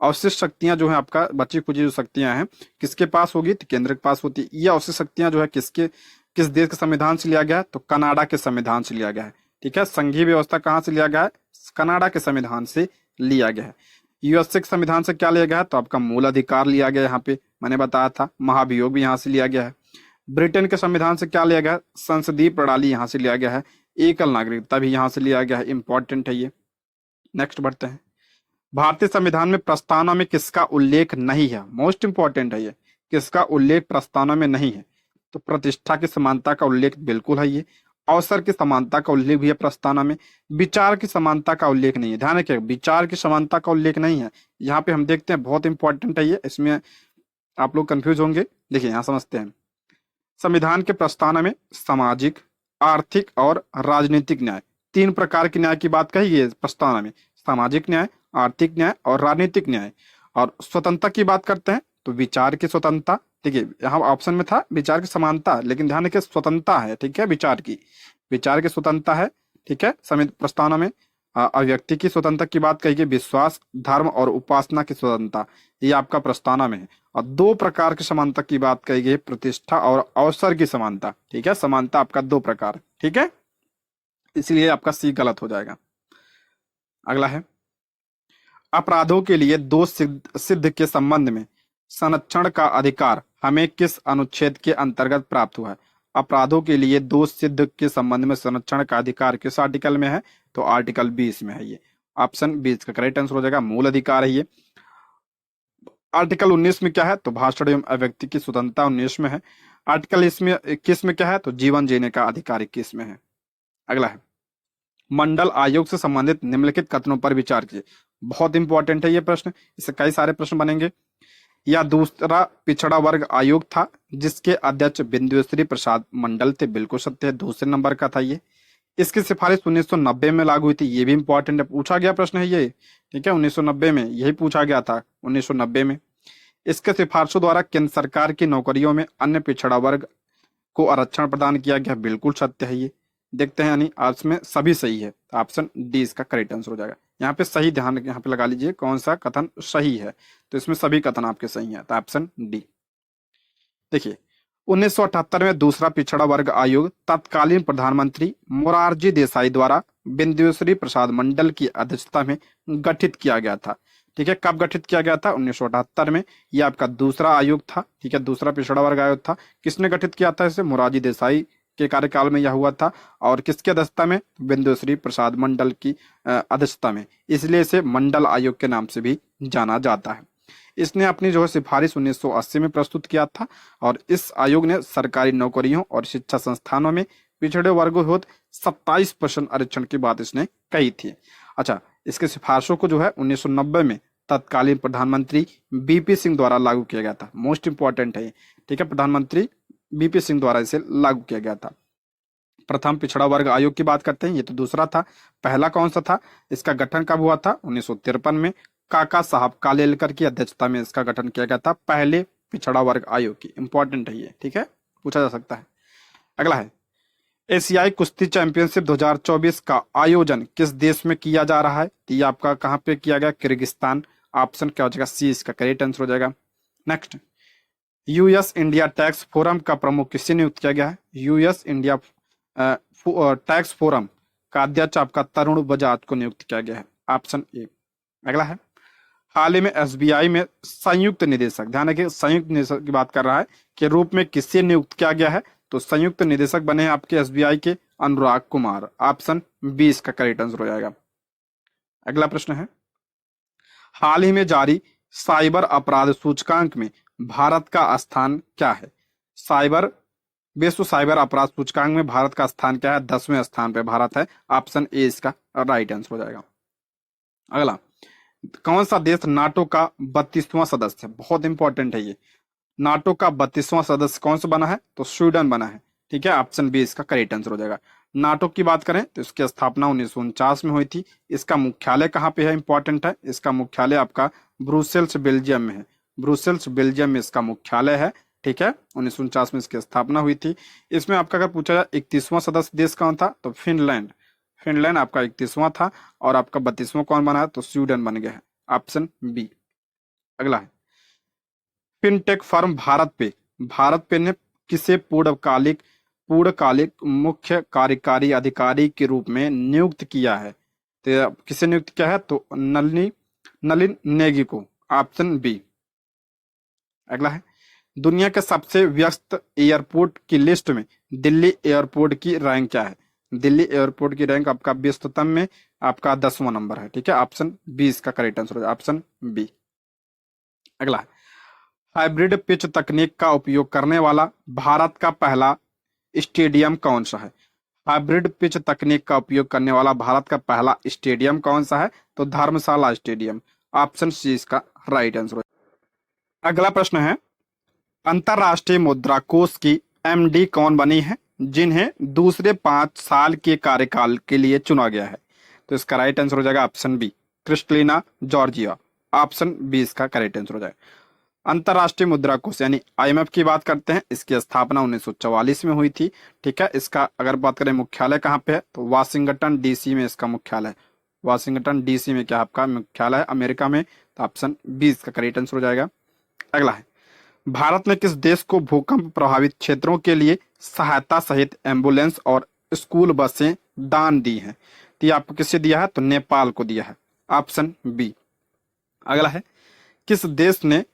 अवशिष्ट शक्तियां जो है आपका बची खुची जो शक्तियां हैं किसके पास होगी? तो केंद्र के पास होती है। ये अवशिष्ट शक्तियां जो है किस देश के संविधान से लिया गया है? तो कनाडा के संविधान से लिया गया है। ठीक है। संघीय व्यवस्था कहाँ से लिया गया है? कनाडा के संविधान से लिया गया है। यूएसए के संविधान से क्या लिया गया है? तो आपका मूल अधिकार लिया गया, यहाँ पे मैंने बताया था। महाभियोग भी यहाँ से लिया गया है। ब्रिटेन के संविधान से क्या लिया गया है? संसदीय प्रणाली यहाँ से लिया गया है। एकल नागरिकता भी यहाँ से लिया गया है, इंपॉर्टेंट है ये। नेक्स्ट बढ़ते हैं। भारतीय संविधान में प्रस्तावना में किसका उल्लेख नहीं है? मोस्ट इंपॉर्टेंट है ये, किसका उल्लेख प्रस्तावना में नहीं है? तो प्रतिष्ठा की समानता का उल्लेख बिल्कुल है ये। अवसर की समानता का उल्लेख भी है प्रस्तावना में। विचार की समानता का उल्लेख नहीं है, ध्यान रखिएगा, विचार की समानता का उल्लेख नहीं है। यहाँ पे हम देखते हैं, बहुत इंपॉर्टेंट है ये, इसमें आप लोग कंफ्यूज होंगे। देखिए यहाँ समझते हैं। संविधान के प्रस्तावना में सामाजिक, आर्थिक और राजनीतिक न्याय, 3 प्रकार के न्याय की बात कही गई है प्रस्तावना में। सामाजिक न्याय, आर्थिक न्याय और राजनीतिक न्याय। और स्वतंत्रता की बात करते हैं तो विचार की स्वतंत्रता, देखिए यहाँ ऑप्शन में था विचार की समानता, लेकिन ध्यान रखिए स्वतंत्रता है। ठीक है, विचार की स्वतंत्रता है। ठीक है, प्रस्तावना में अभिव्यक्ति की स्वतंत्रता की बात कही गई, विश्वास, धर्म और उपासना की स्वतंत्रता, ये आपका प्रस्तावना में है। और 2 प्रकार की समानता की बात कही गई, प्रतिष्ठा और अवसर की समानता। ठीक है, समानता आपका 2 प्रकार। ठीक है, इसलिए आपका सी गलत हो जाएगा। अगला है, अपराधों के लिए दोष सिद्ध के संबंध में संरक्षण का अधिकार हमें किस अनुच्छेद के अंतर्गत प्राप्त हुआ है? अपराधों के लिए दोष सिद्ध के संबंध में संरक्षण का अधिकार किस आर्टिकल में है? तो आर्टिकल 20 में है ये। ऑप्शन 20 का करेक्ट आंसर हो जाएगा, मूल अधिकार है ये। आर्टिकल 19 में क्या है? तो भाषण एवं अभिव्यक्ति की स्वतंत्रता 19 में है। आर्टिकल इसमें 21 में क्या है? तो जीवन जीने का अधिकार 21 में है। अगला है, मंडल आयोग से संबंधित निम्नलिखित कथनों पर विचार कीजिए। बहुत इंपॉर्टेंट है ये प्रश्न, इससे कई सारे प्रश्न बनेंगे। यह दूसरा पिछड़ा वर्ग आयोग था जिसके अध्यक्ष बिंदुश्री प्रसाद मंडल थे, बिल्कुल सत्य है, दूसरे नंबर का था ये। इसकी सिफारिश 1990 में लागू हुई थी, ये भी इंपॉर्टेंट है, पूछा गया प्रश्न है ये। ठीक है, 1990 में यही पूछा गया था, 1990 में। इसके सिफारिशों द्वारा केंद्र सरकार की नौकरियों में अन्य पिछड़ा वर्ग को आरक्षण प्रदान किया गया, बिल्कुल सत्य है ये। देखते हैं, यानी आज में सभी सही है, ऑप्शन डी इसका करेक्ट आंसर हो जाएगा। यहाँ पे सही ध्यान यहाँ पे लगा लीजिए, कौन सा कथन सही है, तो इसमें सभी कथन आपके सही है, तो ऑप्शन डी। देखिए, 1978 में दूसरा पिछड़ा वर्ग आयोग तत्कालीन प्रधानमंत्री मोरारजी देसाई द्वारा बिंदुश्री प्रसाद मंडल की अध्यक्षता में गठित किया गया था। ठीक है, कब गठित किया गया था? 1978 में। यह आपका दूसरा आयोग था। ठीक है, दूसरा पिछड़ा वर्ग आयोग था। किसने गठित किया था इसे? मोरारजी देसाई के कार्यकाल में यह हुआ था। और किसकी अध्यक्षता में? बिंदुश्री प्रसाद मंडल की अध्यक्षता में। इसलिए इसे मंडल आयोग के नाम से भी जाना जाता है। इसने अपनी जो है सिफारिश 1980 में प्रस्तुत किया था और इस आयोग ने सरकारी नौकरियों और शिक्षा संस्थानों में पिछड़े वर्गों हेतु 27% आरक्षण की बात इसने कही थी। अच्छा, इसके सिफारिशों को जो है 1990 में तत्कालीन प्रधानमंत्री बीपी सिंह द्वारा लागू किया गया था। मोस्ट इंपॉर्टेंट है ये, ठीक है, प्रधानमंत्री बीपी सिंह द्वारा इसे लागू किया गया था। प्रथम पिछड़ा वर्ग आयोग की बात करते हैं, ये तो दूसरा था। पहला कौन सा था? इसका गठन कब हुआ था? 1953 में काका साहब कालेलकर की अध्यक्षता में इसका गठन किया गया था, पहले पिछड़ा वर्ग आयोग की। इंपॉर्टेंट है ये, ठीक है, पूछा जा सकता है। अगला है एशियाई कुश्ती चैंपियनशिप 2024 का आयोजन किस देश में किया जा रहा है? तो ये आपका कहाँ पे किया गया? किर्गिस्तान। ऑप्शन क्या हो जाएगा? सी इसका करेक्ट आंसर हो जाएगा। Next, US India tax forum का प्रमुख किससे नियुक्त किया गया है? यूएस इंडिया टैक्स फोरम का अध्यक्ष आपका तरुण बजाज को नियुक्त किया गया है। Option A. अगला है हाल ही में एसबीआई में संयुक्त निदेशक, ध्यान रखिए संयुक्त निदेशक की बात कर रहा है, के रूप में किससे नियुक्त किया गया है? तो संयुक्त निदेशक बने हैं आपके एसबीआई के अनुराग कुमार। ऑप्शन बी इसका करेक्ट आंसर हो जाएगा। अगला प्रश्न है हाल ही में जारी साइबर अपराध सूचकांक में भारत का स्थान क्या है? विश्व साइबर अपराध सूचकांक में भारत का स्थान क्या है? 10वें स्थान पे भारत है। ऑप्शन ए इसका राइट आंसर हो जाएगा। अगला, कौन सा देश नाटो का 32वां सदस्य है? बहुत इंपॉर्टेंट है ये। नाटो का 32वां सदस्य कौन सा बना है? तो स्वीडन बना है, ठीक है। ऑप्शन बी इसका करेक्ट आंसर हो जाएगा। नाटो की बात करें तो इसकी स्थापना 1949 में हुई थी। इसका मुख्यालय कहाँ पे है? इंपॉर्टेंट है, इसका मुख्यालय आपका ब्रुसेल्स बेल्जियम में है। ब्रुसेल्स बेल्जियम में इसका मुख्यालय है, ठीक है। 1949 में इसकी स्थापना हुई थी। इसमें आपका अगर पूछा जाए 31वां सदस्य देश कौन था? तो फिनलैंड। फिनलैंड आपका 31वां था और आपका 32वां कौन बना है? तो स्वीडन बन गया है। Option B. अगला है फिनटेक फर्म भारत पे ने किसे पूर्णकालिक मुख्य कार्यकारी अधिकारी के रूप में नियुक्त किया है? तो किसे नियुक्त किया है? तो नलिन नेगी को। Option B. अगला है दुनिया के सबसे व्यस्त एयरपोर्ट की लिस्ट में दिल्ली एयरपोर्ट की रैंक क्या है? दिल्ली एयरपोर्ट की रैंक आपका व्यस्ततम में आपका 10वां नंबर है, ठीक है। ऑप्शन बी इसका करेक्ट आंसर है, ऑप्शन बी। अगला है हाइब्रिड पिच तकनीक का उपयोग करने वाला भारत का पहला स्टेडियम कौन सा है? हाइब्रिड पिच तकनीक का उपयोग करने वाला भारत का पहला स्टेडियम कौन सा है? तो धर्मशाला स्टेडियम। ऑप्शन सी इसका राइट आंसर है। अगला प्रश्न है अंतरराष्ट्रीय मुद्रा कोष की एमडी कौन बनी है जिन्हें दूसरे 5 साल के कार्यकाल के लिए चुना गया है? तो इसका राइट आंसर हो जाएगा option B, Kristalina Georgia. Option B इसका करेक्ट आंसर हो जाएगा। अंतरराष्ट्रीय मुद्रा कोष यानी आईएमएफ की बात करते हैं, इसकी स्थापना 1944 में हुई थी, ठीक है। इसका अगर बात करें मुख्यालय कहाँ पे है? तो वाशिंगटन डीसी में इसका मुख्यालय है। वाशिंगटन डीसी में क्या आपका मुख्यालय है? अमेरिका में। तो ऑप्शन बी इसका करेक्ट आंसर हो जाएगा। अगला है भारत ने किस देश को भूकंप प्रभावित क्षेत्रों के लिए सहायता सहित एम्बुलेंस और स्कूल बसें दान दी हैं? तो ये आपको किससे दिया है? तो नेपाल को दिया है। Option B. अगला है किस देश ने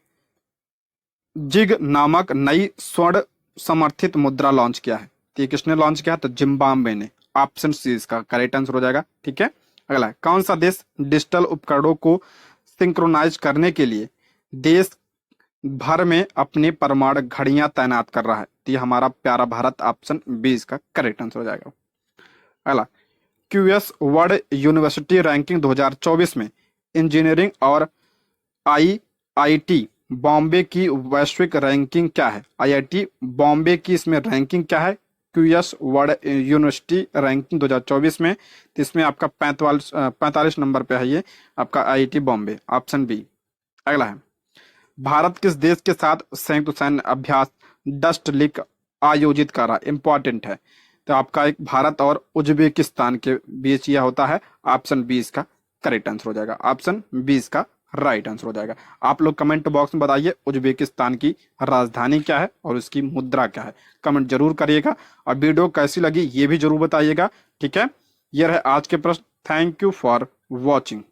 जिग नामक नई स्वर्ण समर्थित मुद्रा लॉन्च किया है? तो ये किसने लॉन्च किया? तो जिम्बाब्वे ने। ऑप्शन सी इसका करेक्ट आंसर हो जाएगा, ठीक है। अगला है कौन सा देश डिजिटल उपकरणों को सिंक्रोनाइज करने के लिए देश भर में अपनी परमाणु घड़ियां तैनात कर रहा है? तो ये हमारा प्यारा भारत। ऑप्शन बी इसका करेक्ट आंसर हो जाएगा। अगला क्यूएस वर्ल्ड यूनिवर्सिटी रैंकिंग 2024 में इंजीनियरिंग और आईआईटी बॉम्बे की वैश्विक रैंकिंग क्या है? आईआईटी बॉम्बे की इसमें रैंकिंग क्या है? क्यूएस वर्ल्ड यूनिवर्सिटी रैंकिंग 2024 में। तो इसमें आपका 45 नंबर पे है ये आपका आईआईटी बॉम्बे। Option B. अगला है भारत किस देश के साथ संयुक्त सैन्य अभ्यास डस्ट लिक आयोजित कर रहा है? इंपॉर्टेंट है। तो आपका एक भारत और उज्बेकिस्तान के बीच यह होता है। ऑप्शन बी इसका करेक्ट आंसर हो जाएगा। ऑप्शन बी इसका राइट आंसर हो जाएगा। आप लोग कमेंट बॉक्स में बताइए उज्बेकिस्तान की राजधानी क्या है और उसकी मुद्रा क्या है, कमेंट जरूर करिएगा। और वीडियो कैसी लगी ये भी जरूर बताइएगा, ठीक है। ये रहे आज के प्रश्न। Thank you for watching.